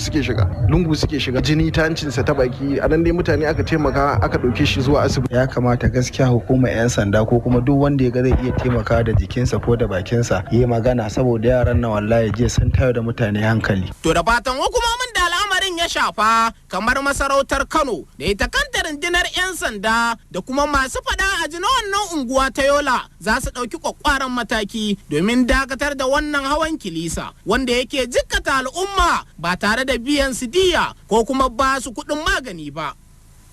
suke shiga jini ta hancinsa ta baki a nan dai mutane aka taimaka aka ɗauke shi zuwa asibiti. Ya kamata gaskiya hukumar 'yan sanda ko kuma duk wanda ya ga zai iya taimaka da jikinsa ko da bakinsa yi magana saboda yaran nan wallahi jiya sun tayo da mutane hankali. To da fatan hukumomin da al'amarin ya shafa kamar masarautar Kano da ita kanta rundunar 'yan sanda da kuma masu fada a jina wannan unguwa ta Yola za su ɗauki kwakwaran mataki domin dakatar da wannan hawan kilisa wanda yake jikkata al'umma ba tare da biyan su diya ko kuma ba su kuɗin magani ba.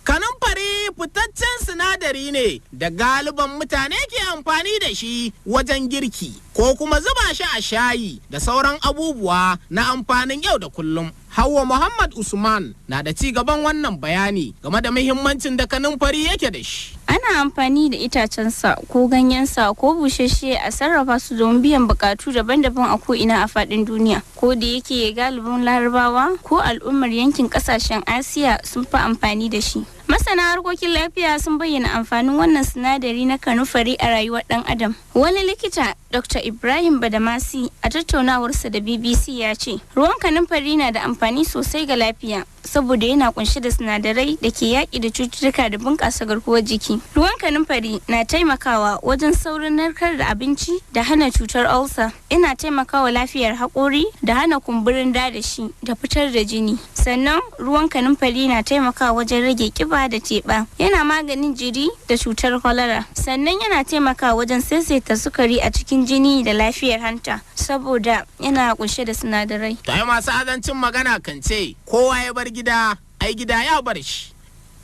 Kanumfari fitaccen sinadari ne da galiban mutane ke amfani da shi wajen girki ko kuma zuba shi a shayi da sauran abubuwa na amfanin yau da kullum. Hauwa Muhammad Usman na da ci gaban wannan bayani game da muhimmancin da kanumfari yake da shi. Ana amfani da itacensa ko ganyensa ko bushashe a sarrafa su don biyan bukatu daban-daban a ko'ina a faɗin duniya. Ko da yake galibin larabawa ko al'ummar yankin ƙasashen Asiya sun fi amfani da shi. Masana harkokin lafiya sun bayyana amfanin wannan sinadari na kanunfari a rayuwar ɗan adam. Wani likita Dr. Ibrahim Badamasi a tattaunawarsa da BBC ya ce, ruwan kanunfari na da amfani sosai ga lafiya saboda yana kunshe da sinadarai da ke yaƙi da cututtuka da bunƙasa garkuwar jiki. Ruwan kanunfari na taimakawa wajen saurin narkar da abinci da hana cutar ulcer, yana taimakawa lafiyar haƙori da hana kumburin dadashi da fitar da jini. Sannan ruwan kanunfari na taimakawa wajen rage ƙiba da teɓa, yana maganin jiri da cutar kwalara. Sannan yana taimakawa wajen saisaita sukari a cikin jini da lafiyar hanta saboda yana kunshe da sinadarai. Ta masu azancin magana kan ce kowa ya bar gida ai gida ya bar shi.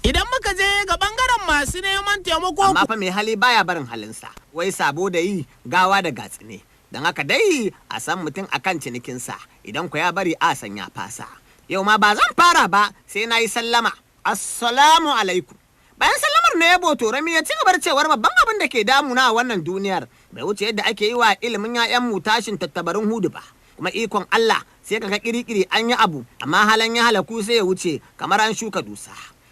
Idan muka je ga bangaren masu neman taimako, amma fa mai hali baya barin halinsa, wai sabo da yi gawa da gatsi ne. Don haka dai a san mutum akan cinikinsa, idan ku ya bari a san ya fasa. Yau ma ba zan fara ba sai na yi sallama. Assalamu alaikum. Bayan sallamar na yabo Torami ya ci gaba da cewar babban abin da ke damuna a wannan duniyar bai wuce yadda ake yi wa ilimin 'ya'yanmu tashin tattabarin hudu ba. Kuma ikon Allah sai kaga kirikiri an yi abu amma halan ya halaku sai ya wuce kamar an shuka dusa.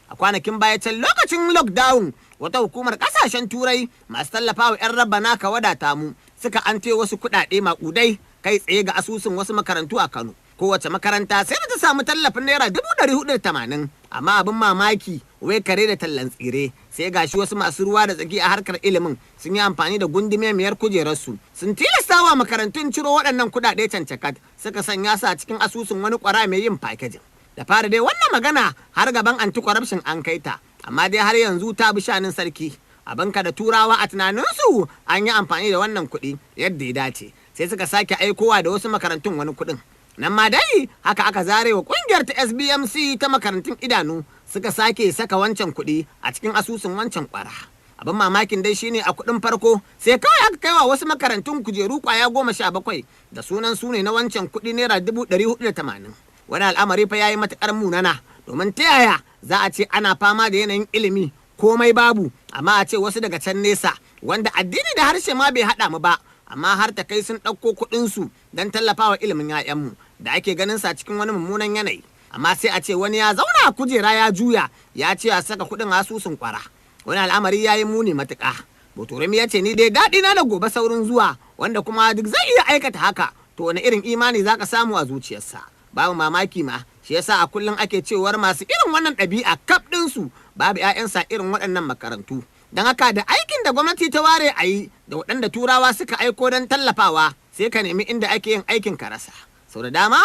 A kwanakin baya can lokacin lockdown wata hukumar kasashen turai masu tallafawa 'yan rabana ka wadata mu suka ante wasu kuɗaɗe maƙudai kai tsaye ga asusun wasu makarantu a Kano. Kowace makaranta sai da ta samu tallafin naira 480, amma abin mamaki wai kare da tallan tsire sai gashi wasu masu ruwa da tsaki a harkar ilimin sun yi amfani da gundumemiyar kujerarsu sun tilastawa makarantun ciro waɗannan kuɗaɗe cancakat suka sanya su a cikin asusun wani ƙwara mai yin fakejin. Da fara dai wannan magana har gaban anti-corruption an kai ta, amma dai har yanzu ta bi shanin sarki. Abinka da turawa a tunaninsu an yi amfani da wannan kuɗi yadda ya dace, sai suka sake aikowa da wasu makarantun wani kuɗin. Nan ma dai haka aka zare wa kungiyar ta SBMC ta makarantun idanu suka sake saka wancan kuɗi a cikin asusun wancan kwara. Abin mamakin dai shine a kuɗin farko sai kawai aka kaiwa wasu makarantun kujeru kwaya 17 da sunan su ne na wancan kuɗi naira 480. Wani al'amari fa yayi matukar munana, domin ta yaya za a ce ana fama da yanayin ilimi komai babu, amma a ce wasu daga can nesa wanda addini da harshe ma bai haɗa mu ba, amma har ta kai sun ɗauko kuɗinsu don tallafawa ilimin 'ya'yanmu da ake ganin sa cikin wani mummunan yanayi. Amma sai a ce wani ya zauna a kujera ya juya ya ce a saka kuɗin asusun kwara. Wani al'amari ya yi muni matuƙa. Botorami ya ce ni dai daɗi na da gobe saurin zuwa, wanda kuma duk zai iya aikata haka, to wani irin imani za ka samu a zuciyarsa. Babu mamaki ma, shi yasa a kullum ake cewar masu irin wannan ɗabi'a kaf ɗinsu babu 'ya'yansa irin waɗannan makarantu. Don haka da aikin da gwamnati ta ware a yi da waɗanda turawa suka aiko don tallafawa sai ka nemi inda ake yin aikin ka rasa. Sau da dama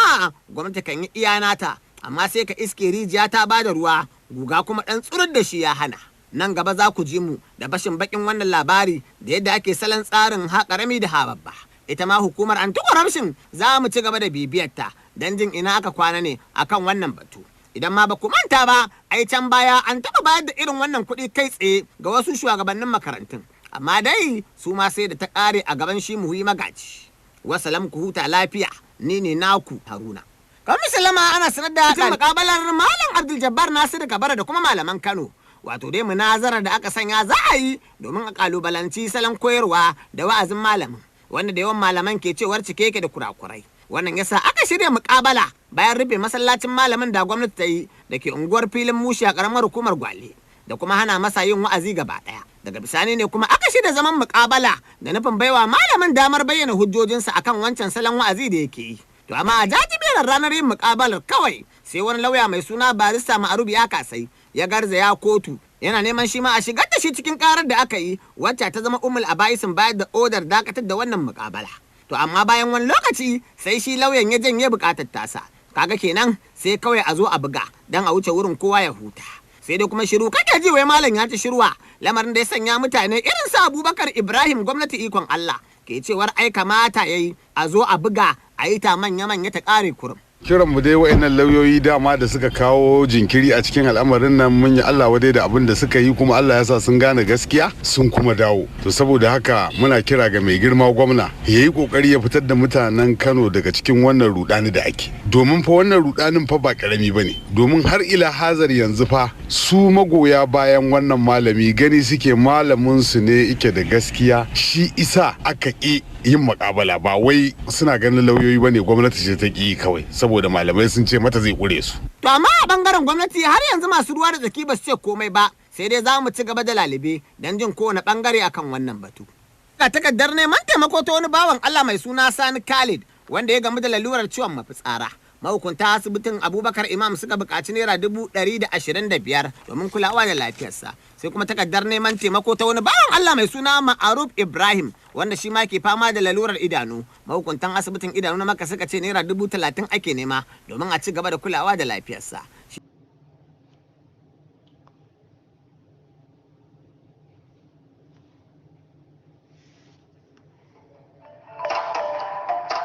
gwamnati kan yi iya nata, amma sai ka iske rijiya ta bada ruwa guga kuma ɗan tsurur da shi ya hana. Nan gaba za ku ji mu da bashin bakin wannan labari da yadda ake salon tsarin haƙarami da hababba. Ita ma hukumar anti-corruption za mu ci gaba da bibiyarta don jin ina aka kwana ne akan wannan batu. Idan ma ba ku manta ba, ai can baya an taɓa bayar da irin wannan kuɗi kai tsaye ga wasu shugabannin makarantun, amma dai su ma sai da ta ƙare a gaban shi muhi magaji. Wasalam ku huta lafiya, ni ne naku Haruna. Kamar misalama ana sanar da cikin muƙabalar Malam Abdul Jabbar Nasiru Kabara da kuma malaman Kano, wato dai munazarar da aka sanya za a yi domin a ƙalubalanci salon koyarwa da wa'azin malamin, wanda da yawan malaman ke cewar cike yake da kurakurai. Wannan yasa aka shirya muƙabala bayan rufe masallacin malamin da gwamnati ta yi da ke unguwar filin mushi a ƙaramar hukumar Gwale, da kuma hana masa yin wa'azi gaba ɗaya. Daga bisani ne kuma aka shirya zaman muƙabala da nufin baiwa malamin damar bayyana hujjojinsa akan wancan salon wa'azi da yake yi. To amma a jajiberar ranar yin muƙabalar kawai sai wani lauya mai suna barista Ma'aruf ya kasai ya garzaya kotu yana neman shi ma a shigar da shi cikin karar da aka yi wacce ta zama umul abaisin bayar da odar dakatar da wannan muƙabala. To amma bayan wani lokaci sai shi lauyan ya janye buƙatar tasa. Kaga kenan sai kawai a zo a buga dan a wuce wurin kowa ya huta. Sai dai kuma shiru kake ji wai malam ya ci shirwa, lamarin da ya sanya mutane irin sa Abubakar Ibrahim gwamnati ikon Allah ke cewar ai kamata yayi a zo a buga a yi ta manya ta kare kurum. Kiran mu dai wa'annan lauyoyi dama da suka kawo jinkiri a cikin al'amarin nan mun yi Allah wadai da abin da suka yi, kuma Allah ya sa sun gane gaskiya sun kuma dawo. To saboda haka muna kira ga mai girma gwamna ya yi kokari ya fitar da mutanen Kano daga cikin wannan rudani da ake. Domin fa wannan rudanin fa ba karami bane. Domin har ila hazar yanzu fa su magoya bayan wannan malami gani suke malamin su ne yake da gaskiya, shi isa aka ƙi yin makabala ba wai suna ganin lauyoyi bane gwamnati ce ta ki kawai saboda malamai sun ce mata zai kure su. To amma a bangaren gwamnati har yanzu masu ruwa da tsaki ba su ce komai ba, sai dai za mu ci gaba da lalibe don jin kowane bangare akan wannan batu. Ga takardar neman taimako ta wani bawan Allah mai suna Sani Khalid wanda ya gamu da lalurar ciwon mafitsara. Mahukunta asibitin Abubakar Imam suka buƙaci naira 125 domin kulawa da lafiyarsa. Sai kuma takardar neman taimako ta wani bawan Allah mai suna Ma'aruf Ibrahim wanda shi ma ke fama da lalurar idanu. Mahukuntan asibitin idanu na Makka suka ce naira 30,000 ake nema domin a ci gaba da kulawa da lafiyarsa.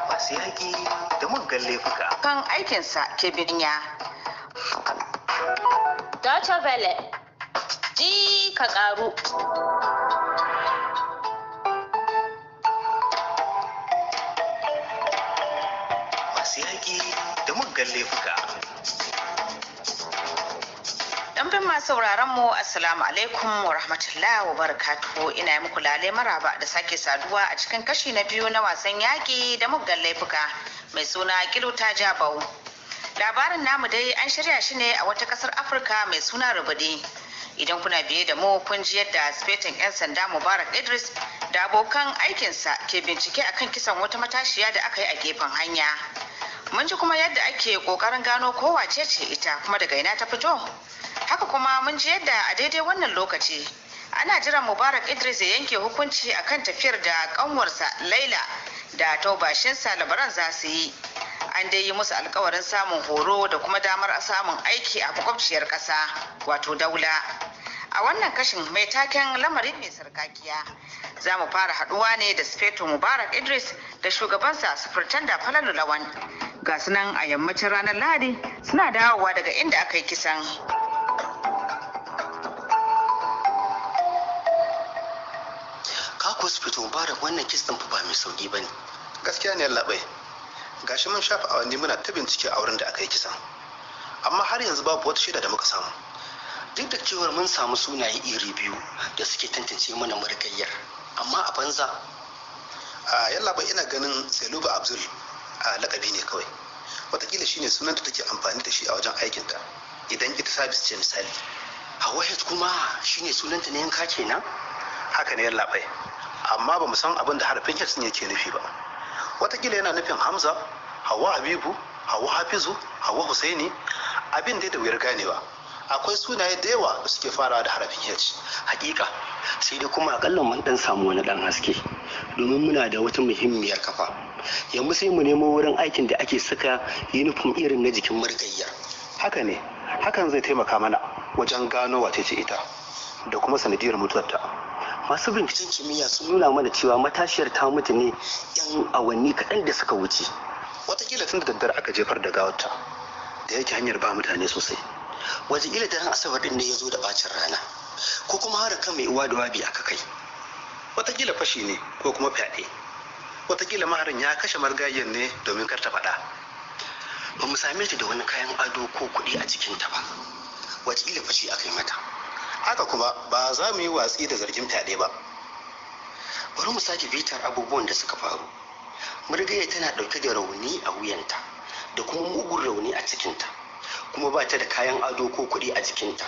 Masu yaƙi da muggan laifuka kan aikinsa ke birniya. Deutsche Welle, ji ka ƙaru. Masu yaƙi da muggan laifuka. Ɗanbin masu sauraron mu assalamu alaikum wa rahmatullahi wa barakatuhu, ina yi muku lale maraba da sake saduwa a cikin kashi na biyu na wasan yaƙi da muggan laifuka mai suna Kiluta Jabau. Labarin namu dai an shirya shi ne a wata ƙasar Afirka mai suna Rubudi. Idan kuna biye da mu kun ji yadda sifetin 'yan sanda Mubarak Idris da abokan aikinsa ke bincike akan kisan wata matashiya da aka yi a gefen hanya. Mun ji kuma yadda ake ƙoƙarin gano ko wace ce ita kuma daga ina ta fito. Haka kuma mun ji yadda a daidai wannan lokaci ana jiran Mubarak Idris ya yanke hukunci akan tafiyar da kanwarsa Laila da taubashinsa Labaran za su yi. An dai yi musu alkawarin samun horo da kuma damar samun aiki a makwabciyar ƙasa wato Daula. A wannan kashin mai taken lamarin mai sarkakiya za mu fara haɗuwa ne da Sufeto Mubarak Idris da shugabansa Sufurtanda Falalu Lawan. Ga su nan a yammacin ranar Lahadi suna dawowa daga inda aka yi kisan. Kako Sufeto Mubarak, wannan kis ɗin ba mai sauki ba ne. Gaskiya ne labai. Gashi mun shafa awanni muna ta bincike a wurin da aka yi kisan. Amma har yanzu babu wata shaida da muka samu. Duk da cewar mun samu sunaye iri biyu da suke tantance mana marigayyar, amma a banza. Yalla bai ina ganin Zailuba Abdul a lakabi ne kawai. Wataƙila shine sunan da take amfani da shi a wajen aikinta idan ita sabis ce misali. Hawayat kuma shine sunanta ne yanka kenan? Haka ne yalla bai. Amma ba mu san abin da harfin H ne yake nufi ba. Wataƙila yana nufin Hamza, Hawa Habibu, Hawa Hafizu, Hawa Husaini, abin dai da wuyar ganewa. Akwai sunaye da yawa da suke farawa da harafin H. Hakika, sai dai kuma akalla mun dan samu wani dan haske domin muna da wata muhimmiyar kafa. Yanzu sai mu nemo wurin aikin da ake saka uniform irin na jikin marigayyar. Haka ne, hakan zai taimaka mana wajen gano wace ce ita da kuma sanadiyar mutuwarta. Masu binciken kimiyya sun nuna mana cewa matashiyar ta mutu ne 'yan awanni kaɗan da suka wuce. Wataƙila tun da daddare aka jefar da gawarta da yake hanyar ba mutane sosai. Wataƙila daren asabar ɗin ne ya zo da ɓacin rana, ko kuma har kan mai uwa da wabi aka kai. Wataƙila fashi ne ko kuma fyaɗe. Wataƙila maharin ya kashe margayyar ne domin kar ta faɗa. Ba mu same ta da wani kayan ado ko kuɗi a jikinta ba. Wataƙila fashi aka yi mata. Haka kuma ba za mu yi watsi da zargin fyaɗe ba. Bari mu sake bitar abubuwan da suka faru. Marigayya tana ɗauke da rauni a wuyanta da kuma mugun rauni a cikinta, kuma ba ta da kayan ado ko kuɗi a jikinta.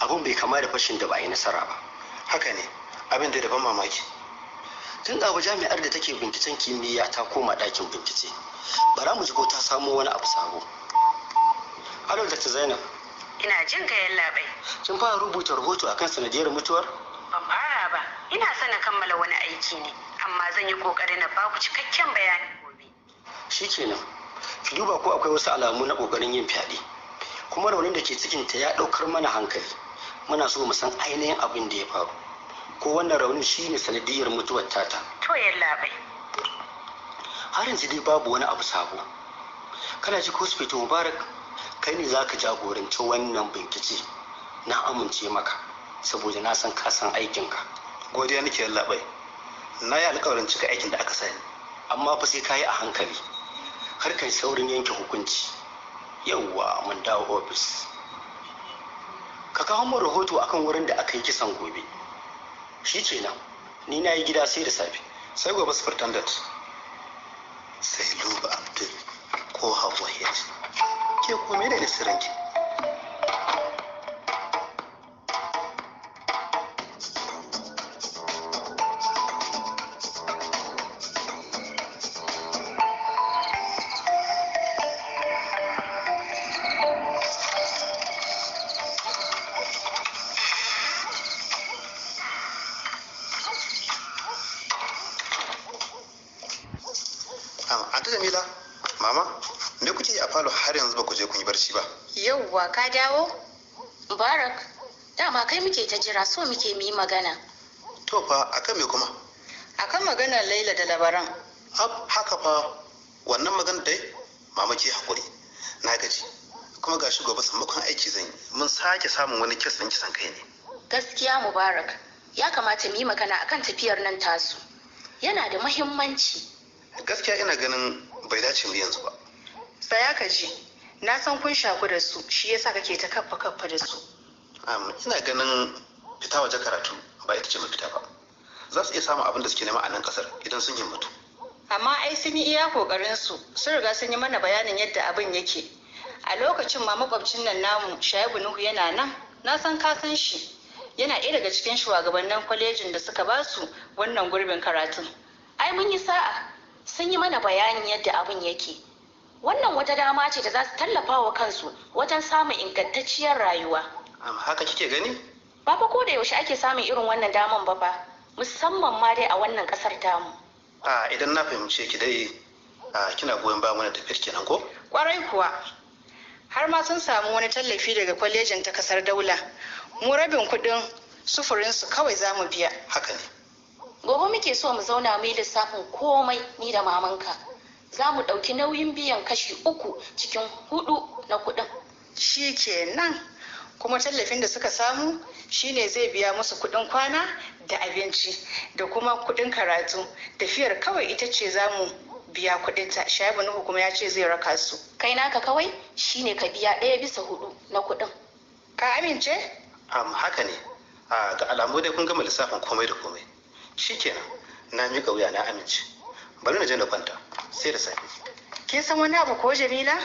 Abin bai kama da fashin da ba a yi nasara ba. Haka ne, abin da ban mamaki. Tun da jami'ar da take binciken kimiyya ta koma ɗakin bincike, bara mu ji ko ta samo wani abu sabo. Alo, Dr. Zainab. Ina jin ka yallaɓai. Kin fara rubuta rahoto akan sanadiyar mutuwar? Ban fara ba. Ina son na kammala wani aiki ne, amma zan yi kokari na baku cikakken bayani gobe. Shikenan. Ki duba ko akwai wasu alamu na kokarin yin fyaɗe. Kuma raunin da ke cikin ta ya ɗaukar mana hankali. Muna so mu san ainihin abin da ya faru. Ko wannan raunin shine sanadiyar mutuwar tata. To yallaɓai. Har yanzu dai babu wani abu sabo. Kana ji ko Sufeto Mubarak? Kai ne za ka jagoranci wannan bincike. Na amince maka saboda na san ka san aikinka. Godiya nake yallaɓai. Na yi alƙawarin cika aikin da aka sani, amma fa sai ka yi a hankali. Har kai saurin yanke hukunci. Yawwa, mun dawo ofis. Ka kawo min rahoto akan wurin da aka yi kisan gobe. Shi kenan, ni na yi gida sai da safe. sai gobe superintendent sai Luba Abdul ko Hauwa Hit ke ko me ne sirrinki? Anta Jamila, mama, me kuke yi a falo har yanzu ba ku je kun yi barci ba? Yauwa ka dawo? Mubarak, dama kai muke ta jira so muke mu yi magana. To fa akan me kuma? Akan maganar Laila da Labaran. Haka fa wannan magana dai mama ke hakuri. Na gaji. Kuma gashi gobe sammakon aiki zan yi. Mun sake samun wani kes ɗin kisan kai ne. Gaskiya Mubarak, ya kamata mu yi magana akan tafiyar nan tasu. Yana da muhimmanci. Gaskiya ina ganin bai dace mu yanzu ba. Tsaya ka ji, na san kun shaku da su, shi yasa kake ta kaffa da su. Ina ganin fita waje karatu ba ita ce mafita ba. Za su iya samun abin da suke nema a nan kasar idan sun himmatu. Amma ai sun yi iya kokarin su, sun riga sun yi mana bayanin yadda abin yake. A lokacin ma makwabcin nan namu Shaibu Nuhu yana nan, na san ka san shi. Yana ɗaya daga cikin shugabannin kwalejin da suka ba su wannan gurbin karatun. Ai mun yi sa'a. Sun yi mana bayanin yadda abin yake. Wannan wata dama ce da za su tallafa wa kansu wajen samun ingantacciyar rayuwa. Haka kike gani? Ba fa ko da yaushe ake samun irin wannan daman ba fa, musamman ma dai a wannan kasar tamu. Idan na fahimce ki dai kina goyon bayan wannan tafiyar kenan ko? Kwarai kuwa. Har ma sun samu wani tallafi daga kwalejin ta kasar Daula. Mu rabin kuɗin sufurinsu kawai za mu biya. Haka ne. Gobe muke so mu zauna mu yi lissafin komai ni da mamanka. Za mu ɗauki nauyin biyan kashi 3 cikin 4 na kuɗin. Shi kenan. Kuma tallafin da suka samu shine zai biya musu kuɗin kwana da abinci da kuma kuɗin karatu. Tafiyar kawai ita ce za mu biya kuɗinta. Shaibu Nuhu kuma ya ce zai raka su. Kai naka kawai shine ka biya 1/4 na kuɗin. Ka amince? Haka ne. Ga alamu dai kun gama lissafin komai da komai. Shikenan, na miƙa wuya na amince. Bari na je na kwanta, sai da safe. Kin san wani abu ko Jamila?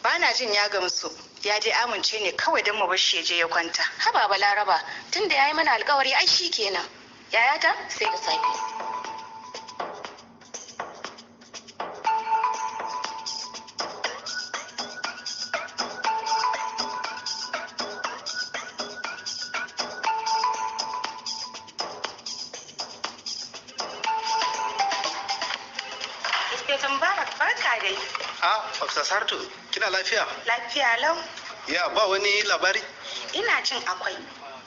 Ba na jin ya gamsu. Ya dai amince ne kawai don mu bar shi ya je ya kwanta. Haba Balaraba, tunda yayi mana alƙawari ai shikenan. Yayata sai da safe. Officer Sartu, kina lafiya? Lafiya lau. Ya ba wani labari? Ina jin akwai.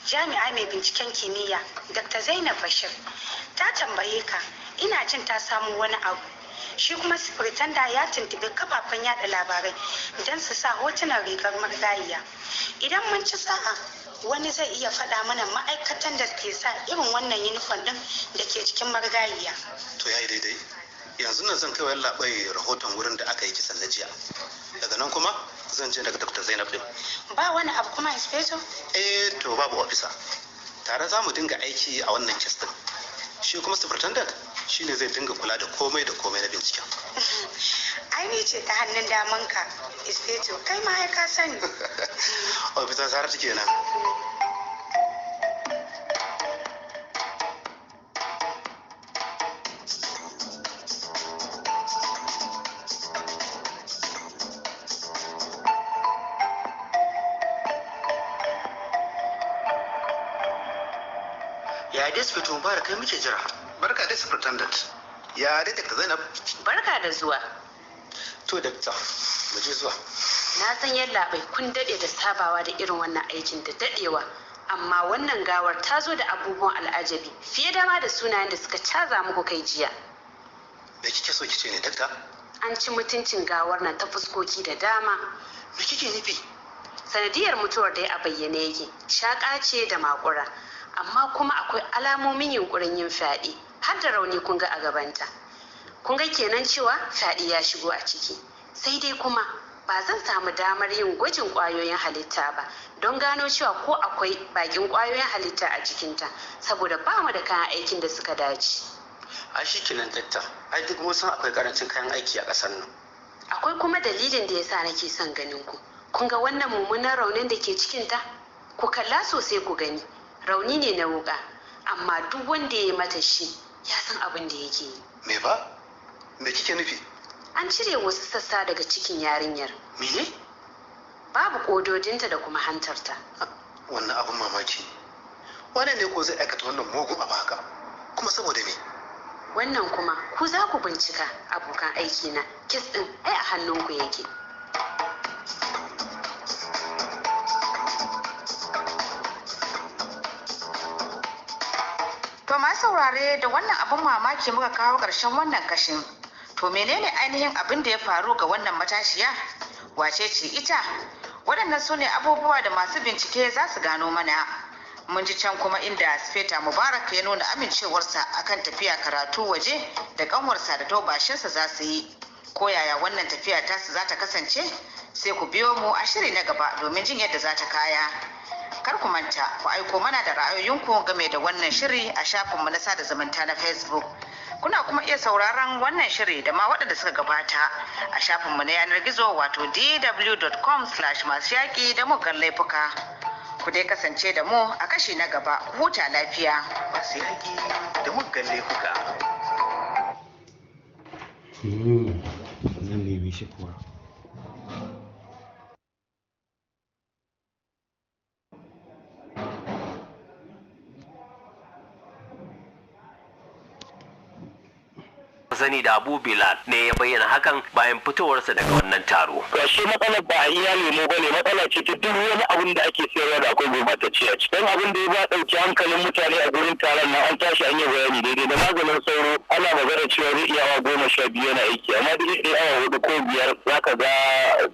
Jami'a mai binciken kimiyya, Dr. Zainab Bashir, ta tambaye ka, ina jin ta samu wani abu. Shi kuma Superintendent ya tuntuɓi kafafen yada labarai don su sa hotunan rigar marigayiya. Idan mun ci sa'a, wani zai iya faɗa mana ma'aikatan da ke sa irin wannan yunifom ɗin da ke cikin marigayiya. To yayi daidai. Yanzu nan zan kai wa labai rahoton wurin da aka yi kisan na jiya. Daga nan kuma zan je daga Dr. Zainab din. Ba wani abu kuma inspector? To babu officer. Tare za mu dinga aiki a wannan kes din. Shi kuma superintendent shine zai dinga kula da komai na binciken. Ai ni ce ta hannun damanka, inspector, kai ma ai ka sani. Officer Saratu kenan. Ya dai Sufeto Mubarak kai muke jira. Barka dai Superintendent. Ya dai Dr. Zainab. Barka da zuwa. To Dr. mu je zuwa. Na san yalla bai kun dade da sabawa da irin wannan aikin da dadewa. Amma wannan gawar ta zo da abubuwan al'ajabi fiye da ma da sunayen da suka caza muku kai jiya. Me kike so kice ne Dr.? An ci mutuncin gawar nan ta fuskoki da dama. Me kike nufi? Sanadiyar mutuwar da ya bayyane yake shaka ce da makura. Amma kuma akwai alamomin yunkurin yin fyaɗe har da rauni kun ga a gabanta. Kun ga kenan cewa fyaɗe ya shigo a ciki. Sai dai kuma ba zan samu damar yin gwajin ƙwayoyin halitta ba don gano cewa ko akwai bakin ƙwayoyin halitta a jikinta saboda ba mu da kayan aikin da suka dace. ai shikenan dakta, ai duk mun san akwai karancin kayan aiki a ƙasar nan. Akwai kuma dalilin da yasa nake son ganin ku. Kun ga wannan mummunan raunin da ke cikin ta? Ku kalla sosai ku gani. Rauni ne na wuka, amma duk wanda ya mata shi ya san abin da yake yi. Me ba? Me kike nufi? An cire wasu sassa daga cikin yarinyar. Mene? Babu kododinta da kuma hantarta. Wannan abin mamaki ne. Wane ne ko zai aikata wannan mugun abu haka? Kuma saboda me? Wannan kuma ku za ku bincika abokan aiki na. Kes din ai a hannunku yake. To ma saurare da wannan abin mamaki muka kawo ƙarshen wannan kashin. To menene ainihin abin da ya faru ga wannan matashiya? Wace ce ita? Waɗannan su ne abubuwa da masu bincike za su gano mana. Mun ji can kuma inda Sufeta Mubarak ya nuna amincewarsa akan tafiya karatu waje da ƙanwarsa da taubashinsa za su yi. Ko yaya wannan tafiya tasu za ta kasance? Sai ku biyo mu a shiri na gaba domin jin yadda za ta kaya. Kar ku manta ku aiko mana da ra'ayoyinku game da wannan shiri a shafinmu na sada zumunta na Facebook. Kuna kuma iya sauraron wannan shiri da ma waɗanda suka gabata a shafinmu na yanar gizo wato dw.com/masu-yaƙi da muggan laifuka. Ku dai kasance da mu a kashi na gaba, ku huta lafiya. Masu yaƙi da muggan laifuka. Nan ne shi kuwa. sani da Abu Bilal ne ya bayyana hakan bayan fitowarsa daga wannan taro. Shi matsalar ba a iya lemo bane, matsala ce ta duk wani abin da ake sayarwa da akwai gurbatacce a ciki. Dan abin da ya ba dauki hankalin mutane a gurin taron nan an tashi an yi bayani daidai da maganin sauro ana magana cewa zai iya awa 12 yana aiki, amma duk da awa 4 ko 5 zaka ga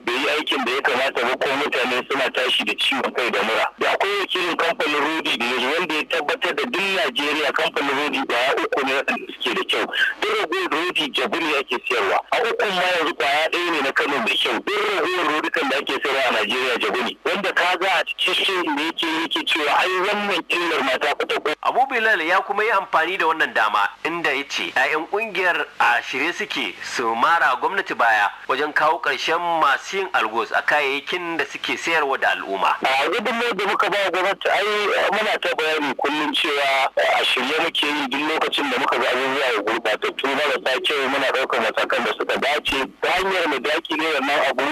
bai yi aikin da ya kamata ba ko mutane suna tashi da ciwon kai da mura. Da akwai wakilin kamfanin Rodi da yanzu wanda ya tabbatar da duk Najeriya kamfanin Rodi kwaya 3 ne waɗanda suke da kyau. Duk rodi jabu ne ake siyarwa, a ukun ma yanzu kwaya ɗaya ne na Kano mai kyau. Duk ragowar rodikan da ake siyarwa a Najeriya jabu ne, wanda ka ga a cikin shirin da yake cewa ai wannan illar mata fita ko. Abu Bilal ya kuma yi amfani da wannan dama inda ya ce 'ya'yan kungiyar a shirye suke su mara gwamnati baya wajen kawo ƙarshen masu yin algos a kayayyakin da suke sayarwa da al'umma. A gudunmawar da muka ba gwamnati ai muna ta bayani kullum cewa a shirye muke yi duk lokacin da muka ga abubuwa ya gurɓatattu marasa kyau muna ɗaukar matakan da suka dace ta hanyar mu dakile wannan abu,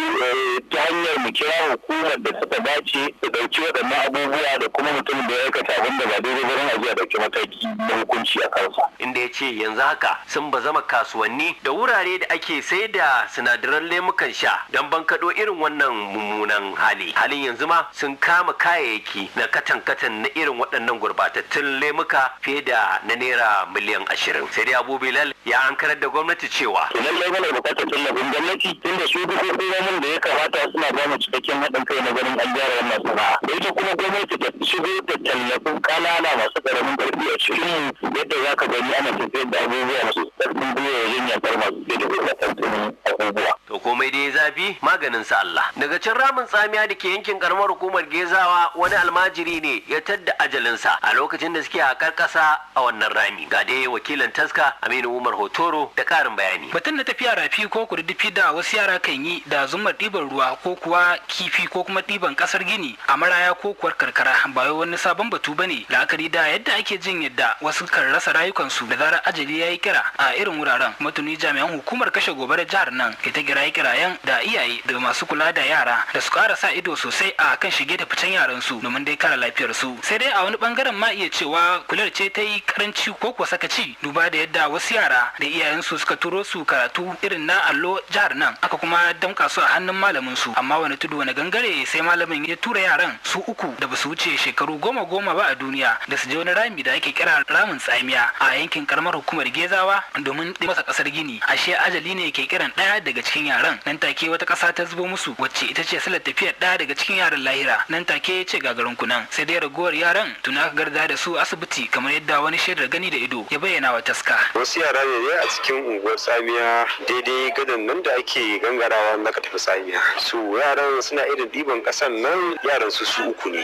ta hanyar mu kira hukumar da suka dace su ɗauki waɗannan abubuwa da kuma mutumin da ya aikata abin da ba daidai ba don a zuwa ɗauki mataki na hukunci a kansa. Inda ya ce yanzu haka sun bazama kasuwanni da wurare da ake sai da sinadaran lemukan sha don bankaɗo irin wannan mummunan hali. Halin yanzu ma sun kama kayayyaki na katan-katan na irin waɗannan gurbatattun lemuka fiye da na naira miliyan 20. Sai dai Abu Bilal ya ankarar da gwamnati cewa lallai muna bukatar tallafin gwamnati tunda su duk hukumomin da ya kamata suna ba mu cikakken haɗin kai na ganin an gyara wannan sana'a. Da ita kuma gwamnati ta shigo da tallafin ƙanana masu ƙaramin ƙarfi a cikin yadda za ka gani ana tafiyar da abubuwa masu ƙarfin gwiwa wajen yakar masu sai da gurɓatattun abubuwa. To komai dai zafi maganin sa Allah. Daga can ramin tsamiya da ke yankin karamar hukumar Gezawa wani almajiri ne ya tadda ajalinsa a lokacin da suke haƙar ƙasa a wannan rami. Ga dai wakilin taska Aminu Umar Hotoro da ƙarin bayani. Batun na tafiya rafi ko kududdufi da wasu yara kan yi da zumar ɗiban ruwa ko kuwa kifi ko kuma ɗiban ƙasar Gini a maraya ko kuwar karkara ba wai wani sabon batu bane, la'akari da yadda ake jin yadda wasu kan rasa rayukansu da zarar ajali ya yi kira a irin wuraren. Matuni jami'an hukumar kashe gobarar jihar nan ita kirayen da iyaye da masu kula da yara da su ƙara sa ido sosai a kan shige da ficen yaran su domin dai kare lafiyar su. Sai dai a wani bangaren ma iya cewa kular ce ta yi karanci ko kuwa sakaci duba da yadda wasu yara da iyayensu suka turo su karatu irin na allo jihar nan aka kuma damka su a hannun malamin su, amma wani tudu wani gangare sai malamin ya tura yaran su uku da basu wuce shekaru 10 ba a duniya da su je wani rami da ake kira ramin tsamiya a yankin karamar hukumar Gezawa domin masa kasar Gini. Ashe ajali ne ke kiran ɗaya daga cikin yaran, nan take wata ƙasa ta zubo musu wacce ita ce salar tafiyar ɗaya daga cikin yaran lahira. Nan take ya ce gagarin kunan, sai dai ragowar yaran tuna aka garda da su asibiti kamar yadda wani shaidar gani da ido ya bayyana wa taska. Wasu yara ne a cikin unguwar tsamiya daidai gadon nan da ake gangarawa na ka tafi tsamiya. Su yaran suna irin ɗiban ƙasan nan, yaran su uku ne.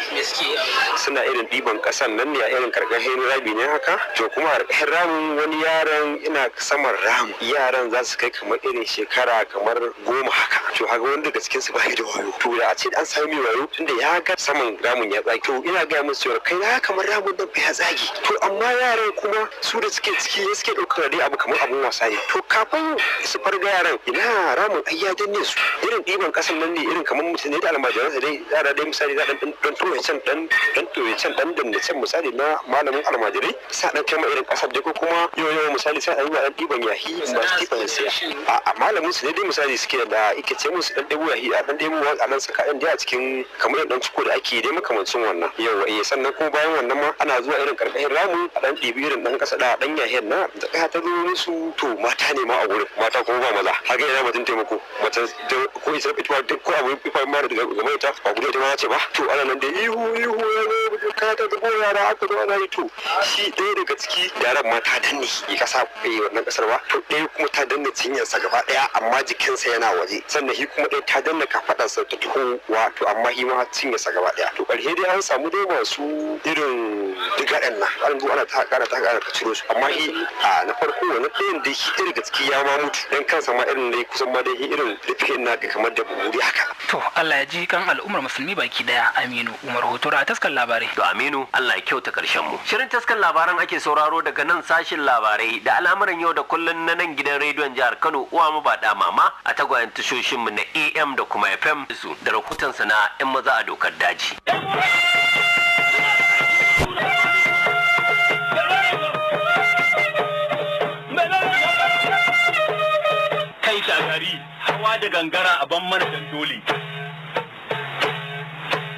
Suna irin ɗiban ƙasan nan ne a irin karkashin rabi ne haka, to kuma karkashin ramin wani yaron ina saman ramu, yaran za su kai kamar irin shekara kamar 10 haka, to haka wanda daga cikin su ba da wayo, to da a ce an sami wayo tunda ya ga saman ramin ya tsage, to ina ga musu cewa kai na kamar ramin nan ya tsage, to amma yaran kuma su da suke ciki suke daukar dai abu kamar abun wasa ne, to kafin su farga yaran ina ramin ai ya danne su, irin ɗiban kasan nan ne irin kamar mutane da almajiransa dai yara dai misali za dan toye can dan toye can dan danne can misali na malamin almajirai sa dan kai irin kasar da ko kuma yau misali sai an yi dan ɗiban yahi masu ɗiban sai a malamin su ne dai misali suke da ike ce musu dan ɗebo yahi a dan ɗebo a nan saka ɗan dai a cikin kamar dan ciko da ake dai makamancin wannan yau sannan kuma bayan wannan ma ana zuwa irin karkashin ramu a dan ɗibi irin dan kasa da dan yahin na da kaya ta zo musu to mata ne ma a gurin mata kuma ba maza haka yana mutum taimako mace ko isa ita ko abu ifa ma da game ta ba gudu ita ma ce ba to ana nan da ihu ya zo ka ta dubo yara aka zo ana yi to shi ɗaya daga ciki yaran ma ta danne ya kasa wannan kasar ba to ɗaya kuma ta danne cinyarsa gaba ɗaya amma jikinsa yana waje sannan shi kuma ɗaya ta danne kafaɗarsa ta tuhowa to amma shi ma cinyarsa gaba ɗaya to ƙarshe dai an samu dai masu irin digaɗen nan an zo ana ta ƙara ka ciro su amma shi a na farko wani ɗayan dai shi ɗaya daga ciki ya ma mutu dan kansa ma irin dai kusan ma dai irin rufe ina ga kamar da buri haka. To Allah ya ji kan al'ummar musulmi baki daya. Aminu Umar Hotora a taskar labarai. To Aminu Allah ya kyauta karshen mu. Shirin taskar labaran ake sauraro daga nan sashin labarai da al'amuran yau da kullun na nan gidan rediyon jihar Kano uwa mu ba da mama a tagwayen tashoshin mu na AM da kuma FM su da rahoton sa na 'yan maza a dokar daji. Kai shagari hawa da gangara a ban mana dole.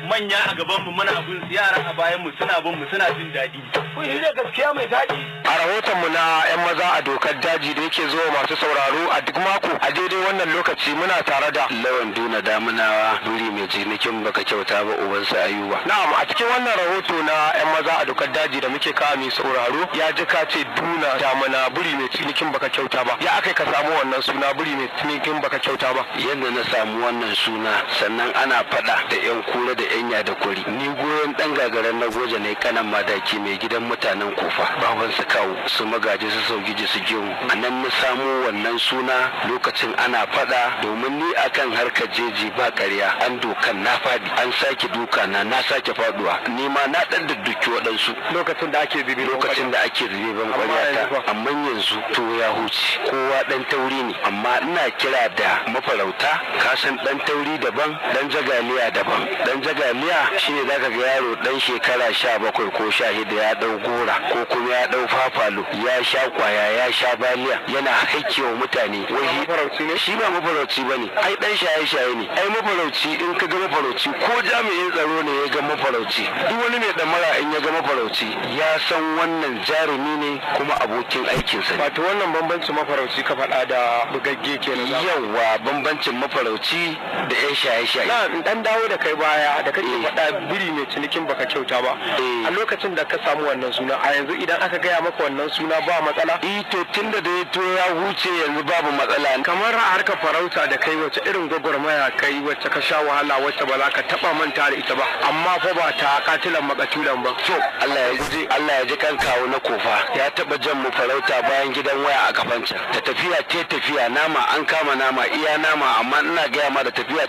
Manya a gaban mu muna bin yara a bayan mu suna bin mu suna jin daɗi. Kun yi da gaskiya mai daɗi. A rahoton mu na 'yan maza a dokar daji da yake zuwa masu sauraro a duk mako a daidai wannan lokaci muna tare da Lawan Duna Damunawa buri mai cinikin baka kyauta ba ubansa Ayuba. Na'am a cikin wannan rahoto na 'yan maza a dokar daji da muke kawo mai sauraro ya ji ka ce Duna Damuna buri mai cinikin baka kyauta ba. Ya akai ka samu wannan suna buri mai cinikin baka kyauta ba. Yadda na samu wannan suna sannan ana faɗa da 'yan kura da 'yan yada kuri. Ni goyon dan gagaran na goje ne kanan madaki mai gidan mutanen Kofa. Baban su kawo su magaji su saugiji su gimu. A nan na samu wannan suna lokacin ana faɗa domin ni akan harkar jeji ba ƙarya an dokan na faɗi an sake duka na sake faduwa ni ma na dan dudduki waɗansu lokacin da ake zibi ban ƙwaryata amma yanzu to ya huce kowa dan tauri ne amma ina kira da mafarauta kasan dan tauri daban dan jagaliya daban dan jagaliya shine zaka ga yaro dan shekara 17 ko 16 ya dau gora ko kuma ya dau fafalo ya sha kwaya ya sha baliya yana haikewa mutane wai mafarauci ne shi ba mafarauci bane ai dan shaye-shaye ne ai mafarauci in ka ga mafarauci ko jami'in tsaro ne ya ga mafarauci duk wani mai damara in ya ga mafarauci ya san wannan jarumi ne kuma abokin aikinsa ne wato wannan bambancin mafarauci ka faɗa da bugagge kenan yawa bambancin mafarauci da yan shaye-shaye na dan dawo da kai baya da kake faɗa biri mai cinikin baka kyauta ba a lokacin da ka samu wannan suna a yanzu idan aka gaya maka wannan suna ba matsala to tunda da ya to ya huce yanzu babu matsala kamar a harkar farauta da kai wace irin gwagwarmaya kai wacce ka sha wahala wacce ba za ka taba manta da ita ba amma fa ba ta katilan makatulan ba to Allah ya ji kan kawo na Kofa ya taba jan mu farauta bayan gidan waya a kafancan da tafiya nama an kama nama iya nama amma ina gaya ma da tafiya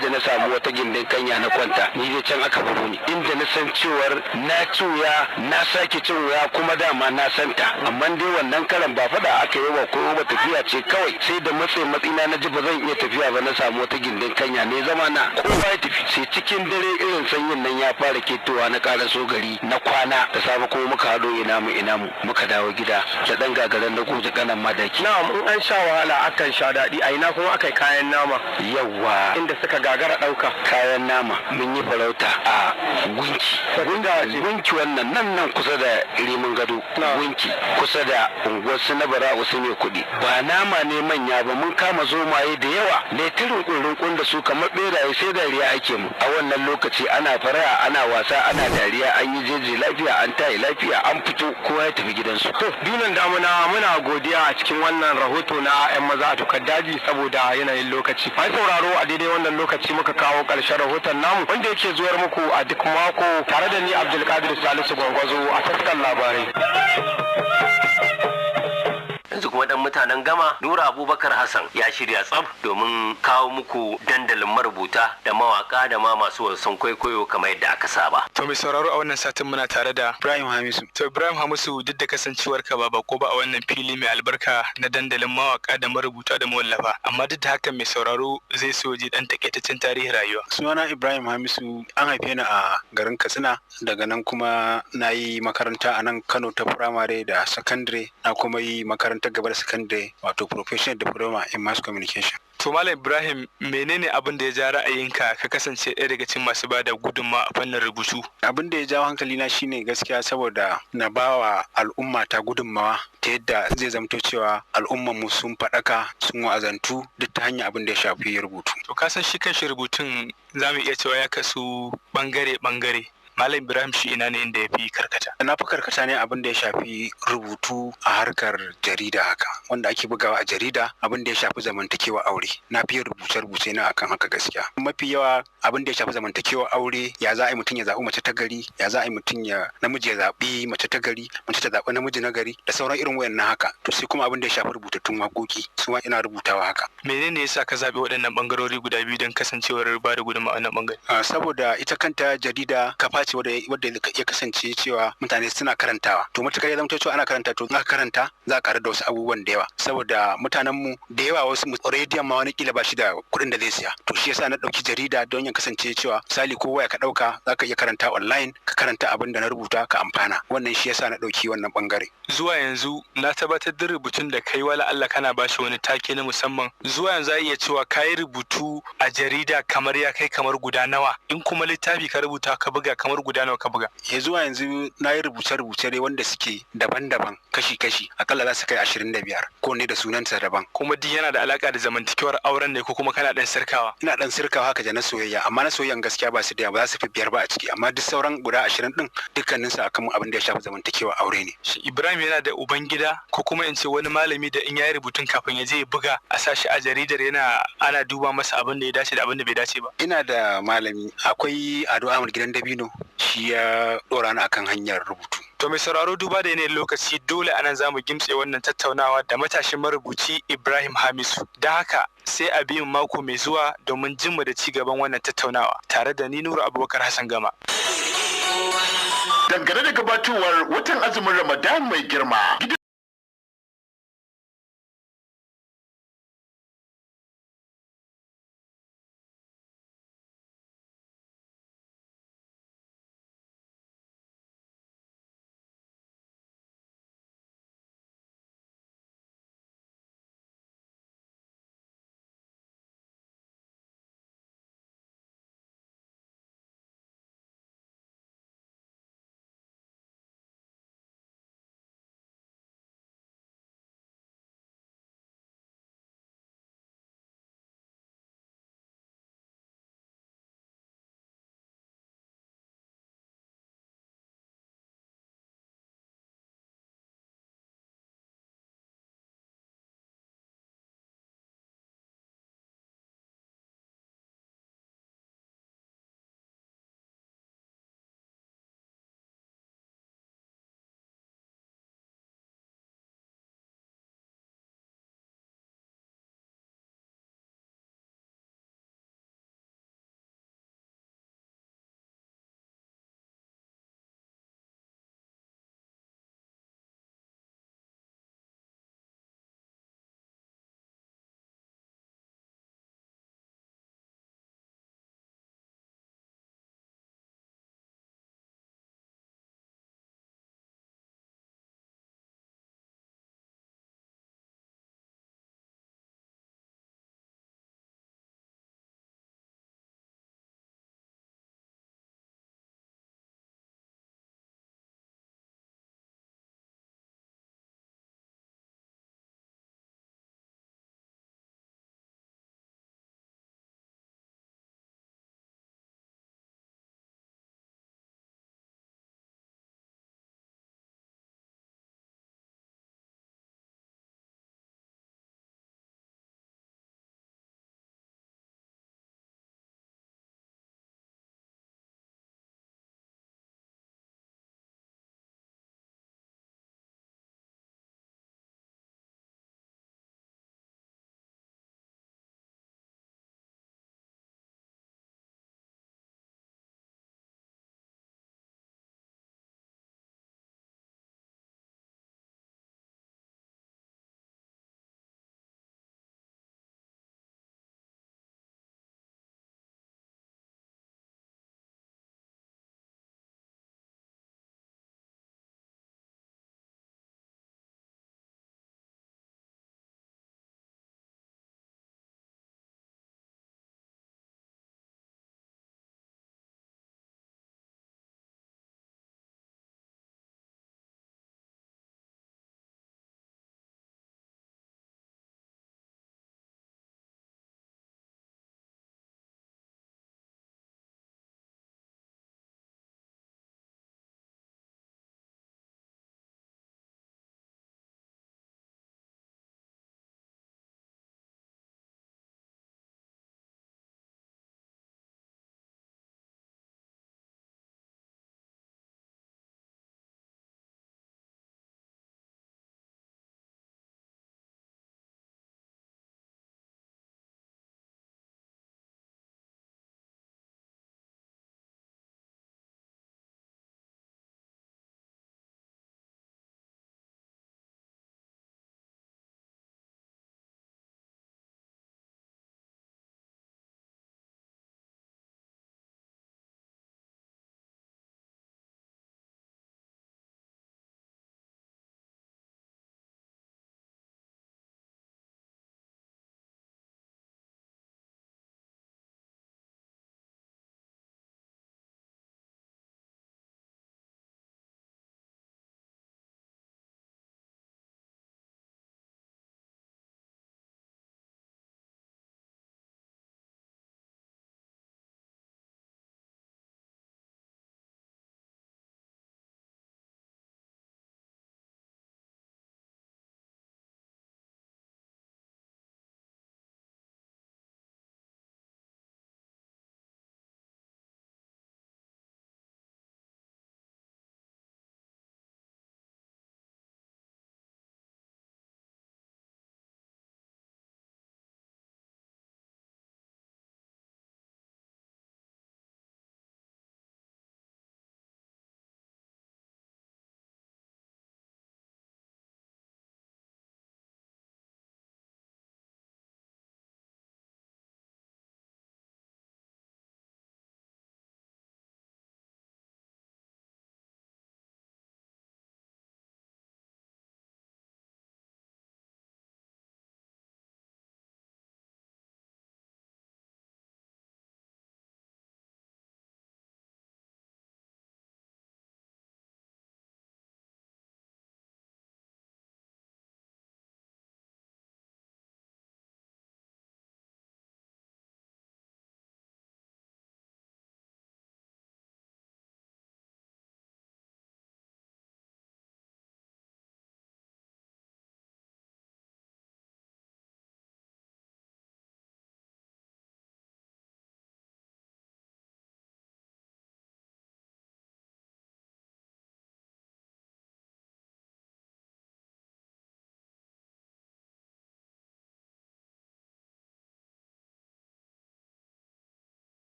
da na samu wata gindin kanya na kwanta ni dai can aka buru ni inda na san cewar na ci wuya na sake cin wuya kuma dama na santa amma dai wannan karan ba fada aka yi wa kowa ba tafiya ce kawai sai da matsina na ji ba zan iya tafiya ba na samu wata gindin kanya ne zama na kowa ya tafi sai cikin dare irin sanyin nan ya fara ketowa na ƙara so gari na kwana da safe kuma muka hado ina mu muka dawo gida da dan gagaran na goje kanan madaki na'am in an sha wahala akan sha daɗi a ina kuma akai kayan nama yawa inda suka gagara ɗauka kayan nama mun yi farauta a gunki wannan nan kusa da rimin gado gunki kusa da unguwar su na bara usu mai kuɗi ba nama ne manya ba mun kama zomaye da yawa ne ta rinkun da da su kamar beraye sai dariya ake mu a wannan lokaci ana fara ana wasa ana dariya an yi jeje lafiya an tayi lafiya an fito kowa ya tafi gidansu. To dunan damuna muna godiya a cikin wannan rahoto na 'yan maza a dokar daji saboda yanayin lokaci. Mai sauraro a daidai wannan lokaci muka kawo ƙarshen rahoton namu wanda yake zuwar muku a duk mako tare da ni Abdulkadir Salisu Gwangwazo a taskar labarai. Yanzu kuma dan mutanen Gama Nura Abubakar Hassan ya shirya tsaf domin kawo muku dandalin marubuta da mawaka da ma masu wasan kwaikwayo kamar yadda aka saba. To mai sauraro a wannan satin muna tare da Ibrahim Hamisu. To Ibrahim Hamisu duk da kasancewar ka ba bako ba a wannan fili mai albarka na dandalin mawaka da marubuta da mawallafa, amma duk da haka mai sauraro zai so ji dan takaitaccen tarihin rayuwa. Sunana Ibrahim Hamisu, an haife ni a garin Katsina, daga nan kuma na yi makaranta a nan Kano ta firamare da sakandare, na kuma yi makaranta gaba da sakandare wato professional diploma in mass communication. To Malam Ibrahim, menene abin da ya ja ra'ayinka ka kasance ɗaya daga cikin masu bada gudunmawa a fannin rubutu? Abin da ya jawo hankali na shine gaskiya saboda na bawa al'umma ta gudunmawa ta yadda zai zamto cewa al'ummar mu sun faɗaka sun wa'azantu duk ta hanyar abin da ya shafi rubutu. To ka san shi kanshi rubutun zamu iya cewa ya kasu bangare-bangare. Malam Ibrahim shi ina ne inda ya fi karkata? Na fi karkata ne abin da ya shafi rubutu a harkar jarida haka, wanda ake bugawa a jarida, abin da ya shafi zamantakewa aure. Na fi rubuce-rubuce na akan haka gaskiya. Mafi yawa abin da ya shafi zamantakewa aure, ya za a yi mutum ya zaɓi mace ta gari, ya za a yi mutum namiji ya zaɓi mace ta gari, mace ta zaɓi namiji na gari, da sauran irin wayannan haka. To sai kuma abin da ya shafi rubutattun waƙoƙi, su ma ina rubutawa haka. Menene yasa ka zaɓi waɗannan ɓangarori guda biyu don kasancewar ba da gudunmawa wannan ɓangare? Saboda ita kanta jarida kafa ce wadda ya kasance cewa mutane suna karantawa, to matukar ya zama cewa ana karanta, to in aka karanta za a karu da wasu abubuwan da yawa, saboda mutanen mu da yawa wasu rediyon ma wani kila ba shi da kuɗin da zai siya, to shi yasa na ɗauki jarida don ya kasance cewa misali ko waya ka ɗauka za ka iya karanta online, ka karanta abin da na rubuta ka amfana. Wannan shi yasa na ɗauki wannan bangare. Zuwa yanzu na tabbatar da rubutun da kai wala Allah kana bashi wani take na musamman. Zuwa yanzu za iya cewa kayi rubutu a jarida kamar ya kai kamar guda nawa, in kuma littafi ka rubuta ka buga kamar guda nawa ka buga? Zuwa yanzu na yi rubuce-rubuce dai wanda suke daban-daban kashi-kashi, akalla za su kai 25, ko ne da sunansa daban. Kuma duk yana da alaka da zamantakewar auren ne ko kuma kana dan sirkawa? Ina dan sirkawa haka da na soyayya, amma na soyayyan gaskiya ba su da yawa, ba za su fi 5 ba a ciki, amma duk sauran guda 20 din dukkanin su akan abin da ya shafi zamantakewar aure ne. Shi Ibrahim yana da ubangida ko kuma in ce wani malami da in yayi rubutun kafin ya je ya buga a sashi a jaridar ana duba masa abin da ya dace da abin da bai dace ba? Ina da malami, akwai Ado Ahmad Gidan Dabino, shi ya dora ni akan hanyar rubutu. To mai sauraro, duba da yanayin lokaci dole anan zamu gimtse wannan tattaunawa da matashin marubuci Ibrahim Hamisu. Da haka sai a biyun mako mai zuwa domin jin mu da ci gaban wannan tattaunawa tare da ni Nura Abubakar Hassan Gama. Dangane da gabatowar watan azumin Ramadan mai girma,